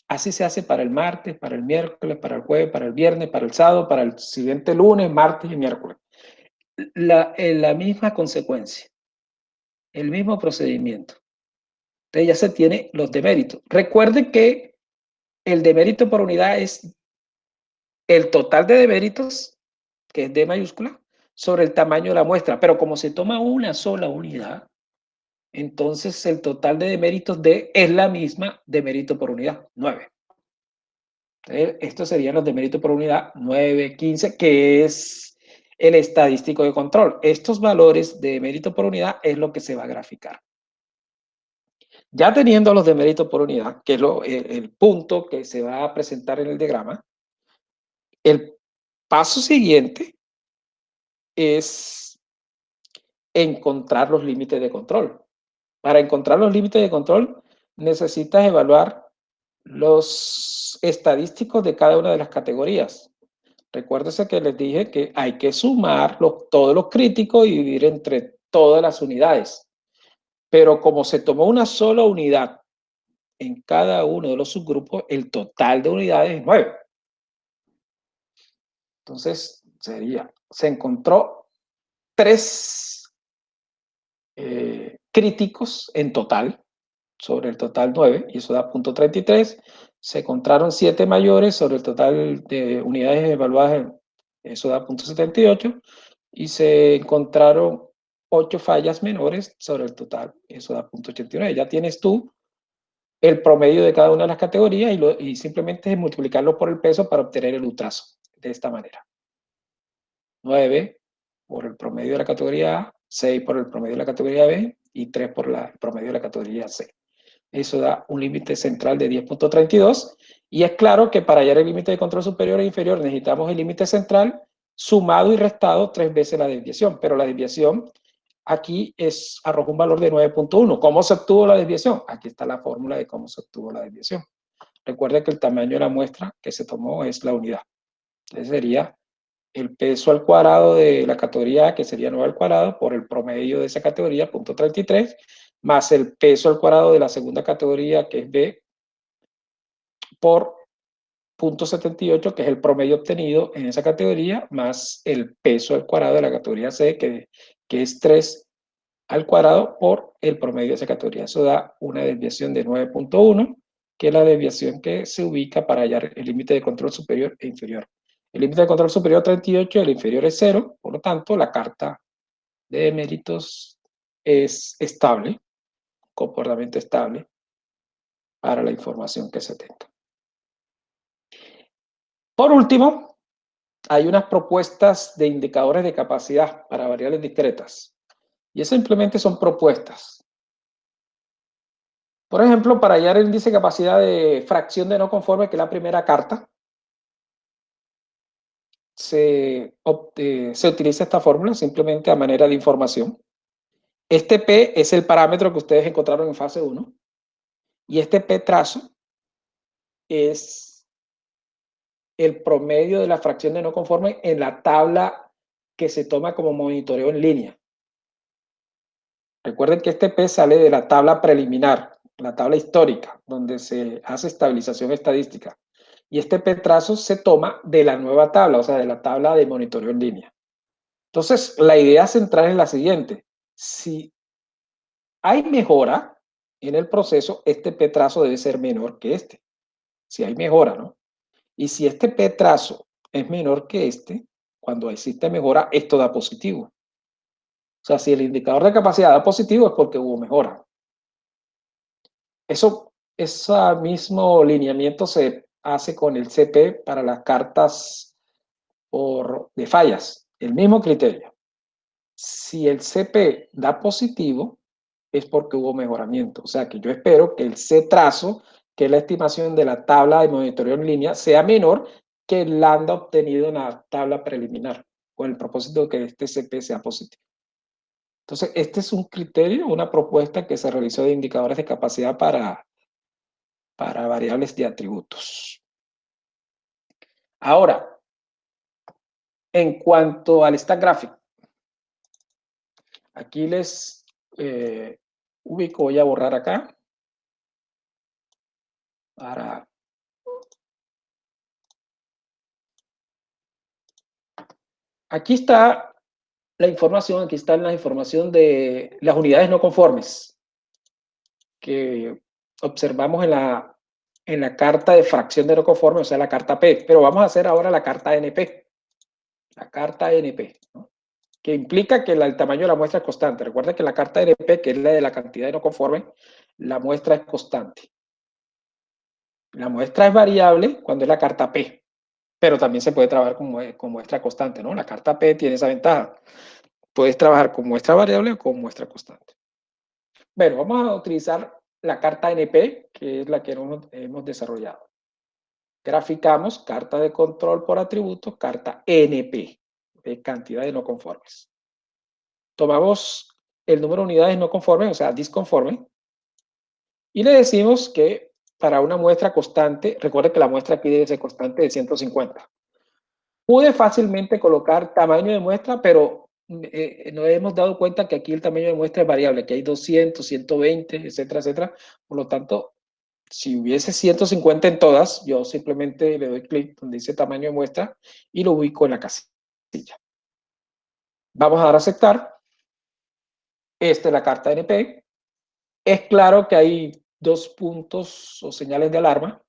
Así se hace para el martes, para el miércoles, para el jueves, para el viernes, para el sábado, para el siguiente lunes, martes y miércoles. La misma consecuencia, el mismo procedimiento. Entonces ya se tiene los deméritos. Recuerden que el demérito por unidad es el total de deméritos, que es D mayúscula, sobre el tamaño de la muestra. Pero como se toma una sola unidad, entonces el total de deméritos D es la misma demérito por unidad, 9. Estos serían los deméritos por unidad 9, 15, que es el estadístico de control. Estos valores de demérito por unidad es lo que se va a graficar. Ya teniendo los deméritos por unidad, que es el punto que se va a presentar en el diagrama, el paso siguiente es encontrar los límites de control. Para encontrar los límites de control necesitas evaluar los estadísticos de cada una de las categorías. Recuérdese que les dije que hay que sumar todos los críticos y dividir entre todas las unidades. Pero como se tomó una sola unidad en cada uno de los subgrupos, el total de unidades es 9. Entonces, se encontró 3 críticos en total, sobre el total 9, y eso da 0.33. Se encontraron 7 mayores sobre el total de unidades evaluadas, eso da 0.78, y se encontraron 8 fallas menores sobre el total, eso da 0.89. Ya tienes tú el promedio de cada una de las categorías y simplemente multiplicarlo por el peso para obtener el ultraso, de esta manera. 9 por el promedio de la categoría A, 6 por el promedio de la categoría B y 3 por el promedio de la categoría C. Eso da un límite central de 10.32 y es claro que para hallar el límite de control superior e inferior necesitamos el límite central sumado y restado 3 veces la desviación, pero la desviación aquí arroja un valor de 9.1. ¿Cómo se obtuvo la desviación? Aquí está la fórmula de cómo se obtuvo la desviación. Recuerde que el tamaño de la muestra que se tomó es la unidad. Entonces sería el peso al cuadrado de la categoría A, que sería 9 al cuadrado, por el promedio de esa categoría, 0.33, más el peso al cuadrado de la segunda categoría, que es B, por 0.78, que es el promedio obtenido en esa categoría, más el peso al cuadrado de la categoría C, que es 3 al cuadrado, por el promedio de esa categoría. Eso da una desviación de 9.1, que es la desviación que se ubica para hallar el límite de control superior e inferior. El límite de control superior es 38, el inferior es 0, por lo tanto, la carta de méritos es estable, comportamiento estable para la información que se tenga. Por último, hay unas propuestas de indicadores de capacidad para variables discretas. Y eso simplemente son propuestas. Por ejemplo, para hallar el índice de capacidad de fracción de no conforme, que es la primera carta, se utiliza esta fórmula simplemente a manera de información. Este P es el parámetro que ustedes encontraron en fase 1. Y este P trazo es el promedio de la fracción de no conforme en la tabla que se toma como monitoreo en línea. Recuerden que este P sale de la tabla preliminar, la tabla histórica, donde se hace estabilización estadística. Y este P trazo se toma de la nueva tabla, o sea, de la tabla de monitoreo en línea. Entonces, la idea central es la siguiente. Si hay mejora en el proceso, este P trazo debe ser menor que este. Si hay mejora, ¿no? Y si este P trazo es menor que este, cuando existe mejora, esto da positivo. O sea, si el indicador de capacidad da positivo es porque hubo mejora. Ese mismo lineamiento se hace con el CP para las cartas de fallas. El mismo criterio. Si el CP da positivo, es porque hubo mejoramiento. O sea que yo espero que el C trazo, que es la estimación de la tabla de monitoreo en línea, sea menor que el lambda obtenido en la tabla preliminar, con el propósito de que este CP sea positivo. Entonces, este es un criterio, una propuesta que se realizó de indicadores de capacidad para variables de atributos. Ahora, en cuanto al stack graphic, aquí les ubico, voy a borrar acá para... Aquí está la información, aquí está la información de las unidades no conformes que observamos en la carta de fracción de no conforme, o sea, la carta P, pero vamos a hacer ahora la carta NP, la carta NP, ¿no? Que implica que el tamaño de la muestra es constante. Recuerda que la carta NP, que es la de la cantidad de no conforme, la muestra es constante. La muestra es variable cuando es la carta P, pero también se puede trabajar con muestra constante, ¿no? La carta P tiene esa ventaja. Puedes trabajar con muestra variable o con muestra constante. Bueno, vamos a utilizar la carta NP, que es la que hemos desarrollado. Graficamos carta de control por atributos, carta NP, de cantidad de no conformes. Tomamos el número de unidades no conformes, o sea, disconforme, y le decimos que para una muestra constante, recuerde que la muestra aquí debe ser constante de 150. Pude fácilmente colocar tamaño de muestra, pero nos hemos dado cuenta que aquí el tamaño de muestra es variable, que hay 200, 120, etcétera, etcétera. Por lo tanto, si hubiese 150 en todas, yo simplemente le doy clic donde dice tamaño de muestra y lo ubico en la casilla. Vamos a dar a aceptar. Esta es la carta NP. Es claro que hay dos puntos o señales de alarma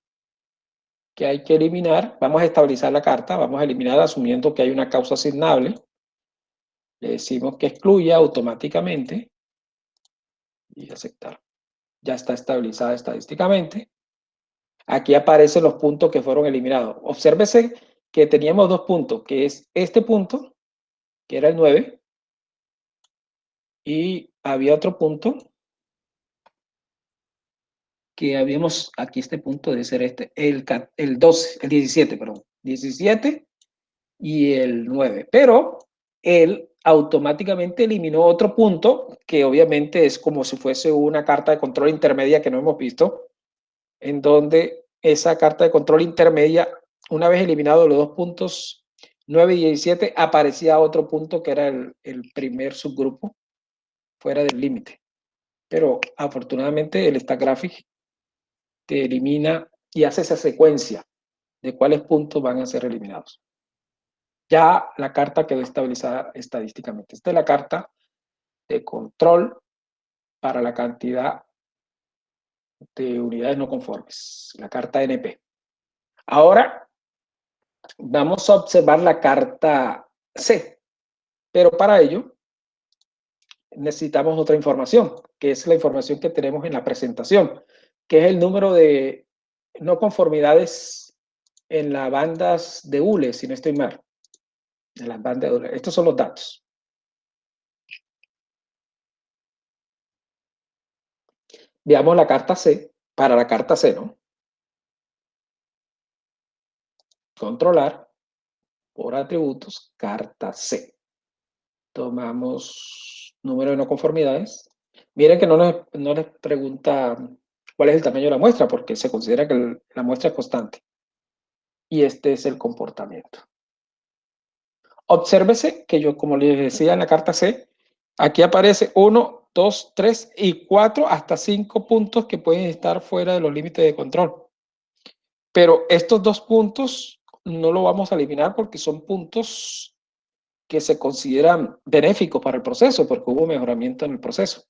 que hay que eliminar. Vamos a estabilizar la carta, vamos a eliminar asumiendo que hay una causa asignable. Le decimos que excluya automáticamente y aceptar. Ya está estabilizada estadísticamente. Aquí aparecen los puntos que fueron eliminados. Obsérvese que teníamos dos puntos, que es este punto, que era el 9, y había otro punto que habíamos, aquí este punto debe ser este, el 12, el 17, perdón, 17 y el 9, pero él automáticamente eliminó otro punto que obviamente es como si fuese una carta de control intermedia que no hemos visto, en donde esa carta de control intermedia, una vez eliminado los dos puntos 9 y 17, aparecía otro punto que era el primer subgrupo fuera del límite. Pero afortunadamente el stack graphic te elimina y hace esa secuencia de cuáles puntos van a ser eliminados. Ya la carta quedó estabilizada estadísticamente. Esta es la carta de control para la cantidad de unidades no conformes, la carta NP. Ahora vamos a observar la carta C, pero para ello necesitamos otra información, que es la información que tenemos en la presentación, que es el número de no conformidades en las bandas de ULE, si no estoy mal. En las bandas de ULE. Estos son los datos. Veamos la carta C, para la carta C, ¿no? Controlar por atributos, carta C. Tomamos número de no conformidades. Miren que no les pregunta cuál es el tamaño de la muestra, porque se considera que la muestra es constante. y este es el comportamiento. Obsérvese que yo, como les decía en la carta C, aquí aparece 1, 2, 3 y 4 hasta 5 puntos que pueden estar fuera de los límites de control. Pero estos 2 puntos no lo vamos a eliminar porque son puntos que se consideran benéficos para el proceso porque hubo mejoramiento en el proceso.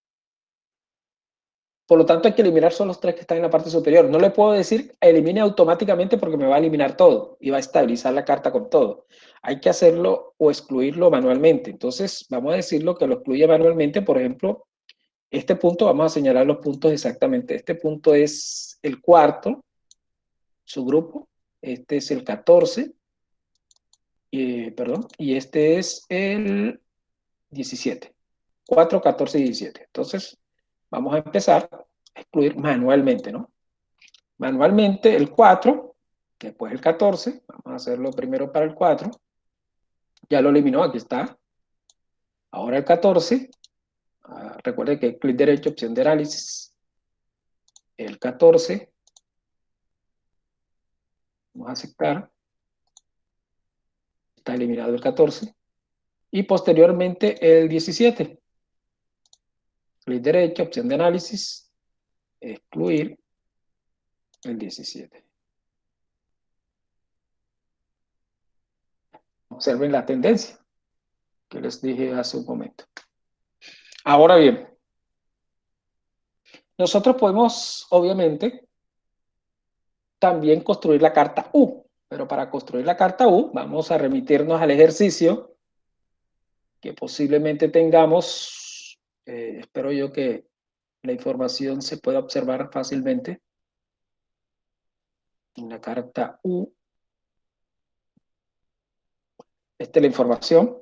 Por lo tanto, hay que eliminar solo los 3 que están en la parte superior. No le puedo decir elimine automáticamente porque me va a eliminar todo y va a estabilizar la carta con todo. Hay que hacerlo o excluirlo manualmente. Entonces, vamos a decirlo que lo excluye manualmente. Por ejemplo, este punto, vamos a señalar los puntos exactamente. Este punto es el cuarto, su grupo. Este es el 14, perdón, y este es el 17. 4, 14 y 17. Entonces, vamos a empezar a excluir manualmente, ¿no? Manualmente el 4, después el 14, vamos a hacerlo primero para el 4, ya lo eliminó, aquí está. Ahora el 14, recuerde que clic derecho, opción de análisis, el 14, vamos a aceptar, está eliminado el 14, y posteriormente el 17, clic derecho, opción de análisis, excluir el 17. Observen la tendencia que les dije hace un momento. Ahora bien, nosotros podemos, obviamente, también construir la carta U, pero para construir la carta U vamos a remitirnos al ejercicio que posiblemente tengamos. Espero yo que la información se pueda observar fácilmente en la carta U. Esta es la información.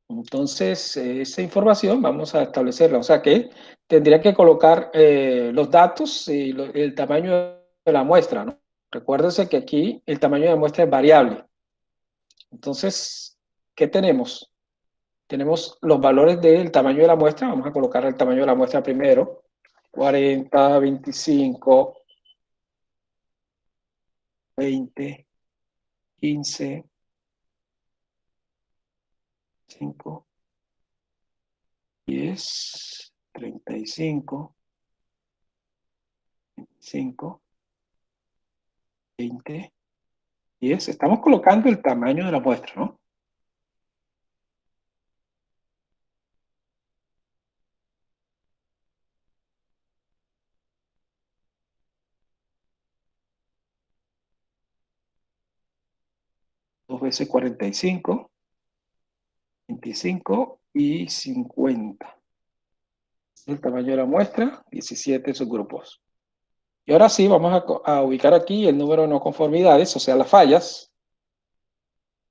Entonces, esa información vamos a establecerla. O sea que tendría que colocar los datos y el tamaño de la muestra, ¿no? Recuérdense que aquí el tamaño de la muestra es variable. Entonces, ¿qué tenemos? Tenemos los valores del tamaño de la muestra. Vamos a colocar el tamaño de la muestra primero. 40, 25, 20, 15, 5, 10, 35, 25, 20, 10. Estamos colocando el tamaño de la muestra, ¿no? Dos veces 45, 25 y 50. El tamaño de la muestra, 17 subgrupos. Y ahora sí, vamos a ubicar aquí el número de no conformidades, o sea, las fallas.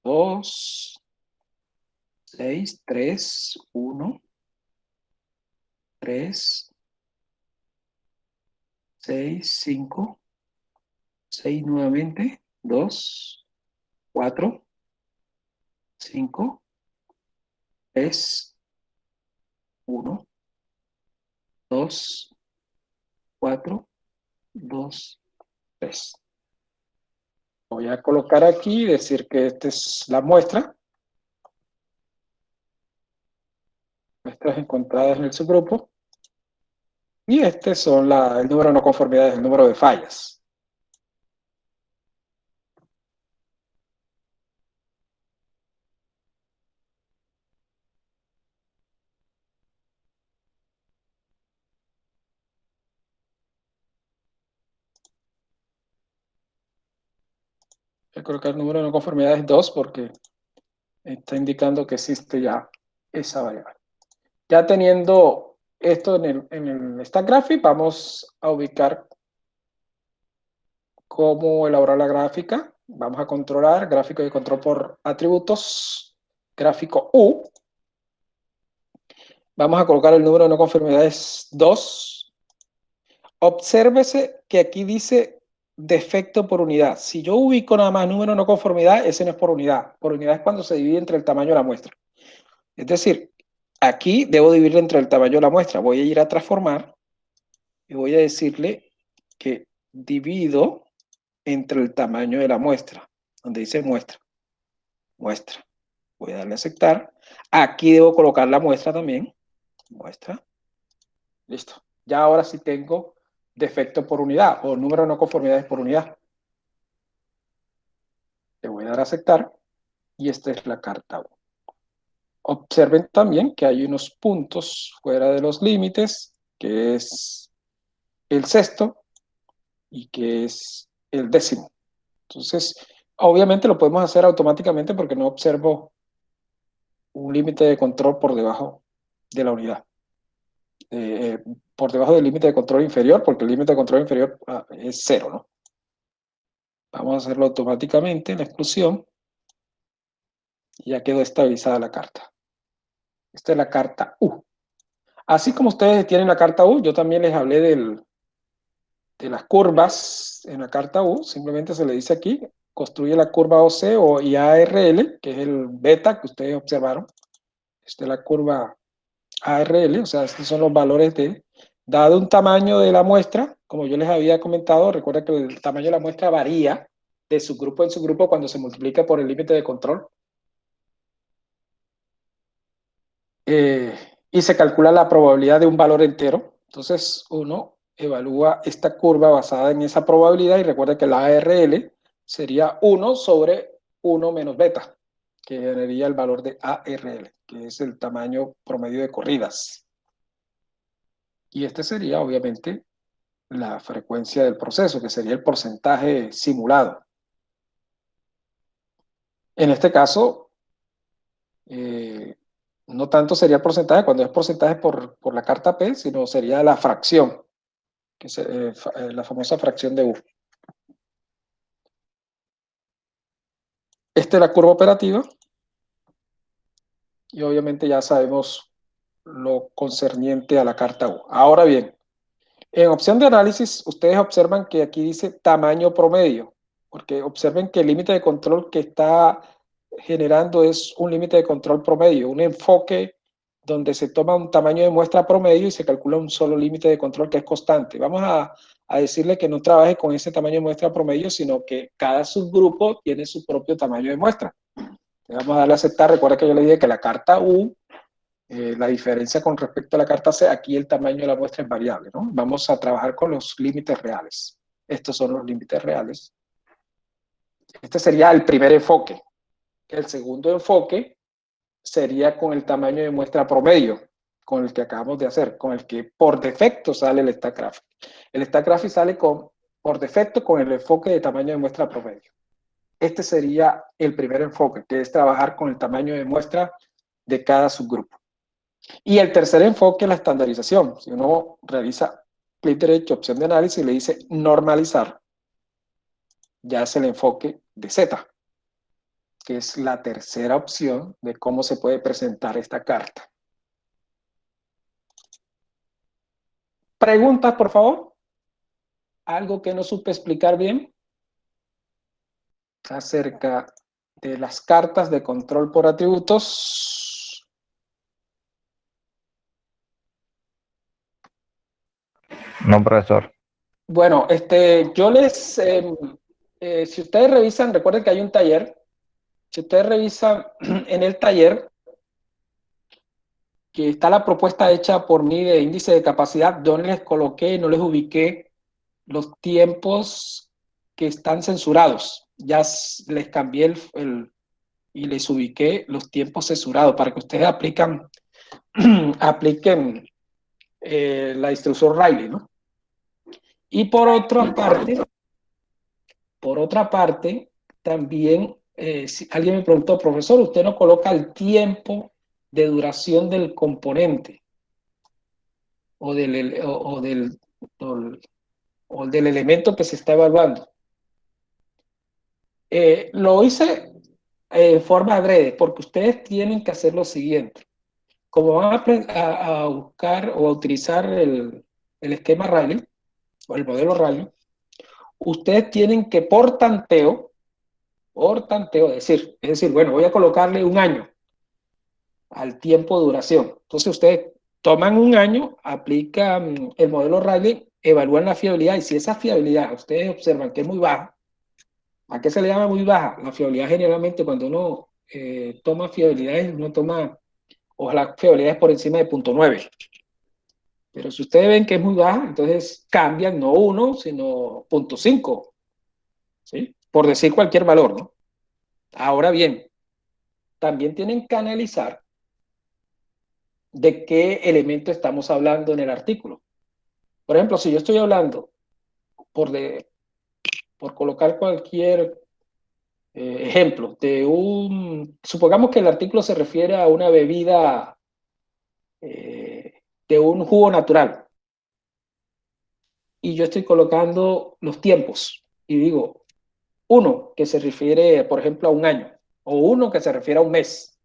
2, 6, 3, 1, 3, 6, 5, 6 nuevamente, 2, 4, 5, 3, 1, 2, 4, 2, 3. Voy a colocar aquí y decir que esta es la muestra. Muestras encontradas en el subgrupo. Y este son el número de no conformidades, el número de fallas. Voy a colocar el número de no conformidades 2 porque está indicando que existe ya esa variable. Ya teniendo esto en el Stack Graphic, vamos a ubicar cómo elaborar la gráfica. Vamos a controlar, gráfico de control por atributos, gráfico U. Vamos a colocar el número de no conformidades 2. Obsérvese que aquí dice defecto por unidad. Si yo ubico nada más número de no conformidad, ese no es por unidad. Por unidad es cuando se divide entre el tamaño de la muestra. Es decir, aquí debo dividir entre el tamaño de la muestra. Voy a ir a transformar y voy a decirle que divido entre el tamaño de la muestra, donde dice muestra. Muestra. Voy a darle a aceptar. Aquí debo colocar la muestra también. Muestra. Listo. Ya ahora sí tengo defecto por unidad o número de no conformidades por unidad. Le voy a dar a aceptar y esta es la carta 1. Observen también que hay unos puntos fuera de los límites, que es el sexto y que es el décimo. Entonces, obviamente lo podemos hacer automáticamente porque no observo un límite de control por debajo de la unidad. Por debajo del límite de control inferior, porque el límite de control inferior es 0, ¿no? Vamos a hacerlo automáticamente en la exclusión y ya quedó estabilizada la carta. Esta es la carta U. Así como ustedes tienen la carta U, yo también les hablé de las curvas en la carta U. Simplemente se le dice aquí, construye la curva OC o IARL, que es el beta que ustedes observaron. Esta es la curva ARL, o sea, estos son los valores dado un tamaño de la muestra, como yo les había comentado, recuerda que el tamaño de la muestra varía de subgrupo en subgrupo cuando se multiplica por el límite de control. Y se calcula la probabilidad de un valor entero. Entonces uno evalúa esta curva basada en esa probabilidad y recuerda que la ARL sería 1 sobre 1 menos beta, que generaría el valor de ARL, que es el tamaño promedio de corridas. Y este sería obviamente la frecuencia del proceso, que sería el porcentaje simulado. En este caso, no tanto sería el porcentaje cuando es porcentaje por la carta P, sino sería la fracción, que es la famosa fracción de U. Esta es la curva operativa y obviamente ya sabemos lo concerniente a la carta U. Ahora bien, en opción de análisis, ustedes observan que aquí dice tamaño promedio, porque observen que el límite de control que está generando es un límite de control promedio, un enfoque donde se toma un tamaño de muestra promedio y se calcula un solo límite de control que es constante. Vamos a decirle que no trabaje con ese tamaño de muestra promedio, sino que cada subgrupo tiene su propio tamaño de muestra. Vamos a darle a aceptar. Recuerda que yo le dije que la carta U, la diferencia con respecto a la carta C, aquí el tamaño de la muestra es variable, ¿no? Vamos a trabajar con los límites reales. Estos son los límites reales. Este sería el primer enfoque. El segundo enfoque sería con el tamaño de muestra promedio, con el que acabamos de hacer, con el que por defecto sale el stack graphic. El stack graphic sale por defecto con el enfoque de tamaño de muestra promedio. Este sería el primer enfoque, que es trabajar con el tamaño de muestra de cada subgrupo. Y el tercer enfoque es la estandarización. Si uno realiza clic derecho, opción de análisis, y le dice normalizar, ya es el enfoque de Z, que es la tercera opción de cómo se puede presentar esta carta. ¿Preguntas, por favor? ¿Algo que no supe explicar bien acerca de las cartas de control por atributos? No, profesor. Bueno, yo si ustedes revisan, recuerden que hay un taller. Si ustedes revisan en el taller, que está la propuesta hecha por mí de índice de capacidad, donde les coloqué, no les ubiqué los tiempos que están censurados. Ya les cambié y les ubiqué los tiempos censurados para que ustedes apliquen la instrucción Riley, ¿no? Y por otra parte, también, si alguien me preguntó, profesor, usted no coloca el tiempo de duración del componente o del elemento que se está evaluando. Lo hice en forma adrede, porque ustedes tienen que hacer lo siguiente. Como van a buscar o a utilizar el esquema Rayleigh o el modelo Rayleigh, ustedes tienen que por tanteo, es decir, bueno, voy a colocarle un año al tiempo de duración. Entonces ustedes toman un año, aplican el modelo Rayleigh, evalúan la fiabilidad y si esa fiabilidad ustedes observan que es muy baja, ¿A qué se le llama muy baja? La fiabilidad generalmente cuando uno toma fiabilidades, uno toma, ojalá fiabilidades por encima de 0.9. Pero si ustedes ven que es muy baja, entonces cambian no 1, sino 0.5, ¿sí? Por decir cualquier valor, ¿no? Ahora bien, también tienen que analizar de qué elemento estamos hablando en el artículo. Por ejemplo, si yo estoy hablando, por colocar cualquier ejemplo, supongamos que el artículo se refiere a una bebida de un jugo natural, y yo estoy colocando los tiempos, y digo, uno que se refiere, por ejemplo, a un año, o uno que se refiere a un mes,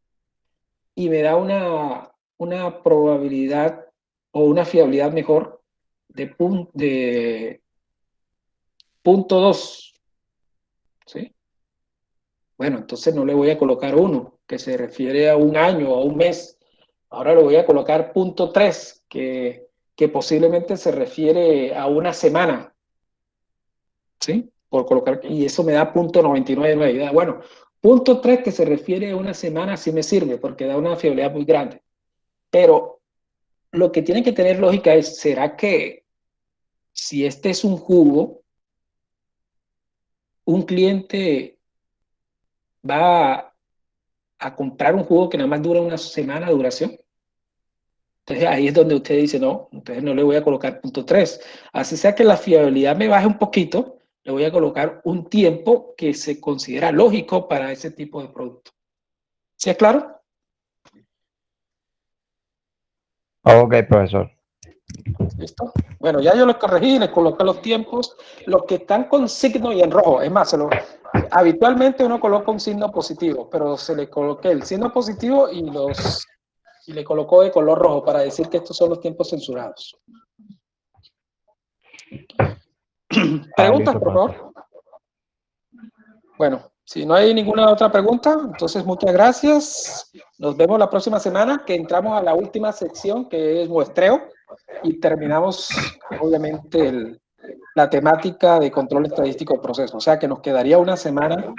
y me da una probabilidad o una fiabilidad mejor de 0.2, ¿sí? Bueno, entonces no le voy a colocar uno que se refiere a un año o a un mes. Ahora le voy a colocar 0.3, que posiblemente se refiere a una semana, ¿sí? Por colocar, y eso me da 0.999. Bueno, 0.3 que se refiere a una semana sí me sirve porque da una fiabilidad muy grande. Pero lo que tiene que tener lógica es, ¿será que si este es un jugo, un cliente va a comprar un jugo que nada más dura una semana de duración? Entonces ahí es donde usted dice, no, entonces no le voy a colocar 0.3. Así sea que la fiabilidad me baje un poquito, le voy a colocar un tiempo que se considera lógico para ese tipo de producto. ¿Sí es claro? Ok, profesor. ¿Listo? Bueno, ya yo los corregí, les coloqué los tiempos, los que están con signo y en rojo. Es más, habitualmente uno coloca un signo positivo, pero se le coloqué el signo positivo y le colocó de color rojo para decir que estos son los tiempos censurados. ¿Preguntas, Listo, por profesor. favor? Bueno, si no hay ninguna otra pregunta, entonces muchas gracias. Nos vemos la próxima semana, que entramos a la última sección, que es muestreo, y terminamos, obviamente, la temática de control estadístico del proceso. O sea que nos quedaría una semana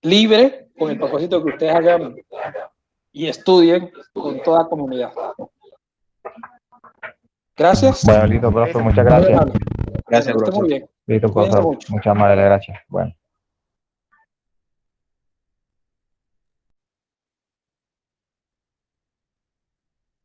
libre con el propósito de que ustedes hagan y estudien con toda comunidad. Gracias. Bueno, listo, profesor. Muchas Muy gracias. amable. Gracias, Bueno, que esté muy profesor. bien. Listo, Cuídense profesor. mucho. Muchas madres, gracias. Bueno.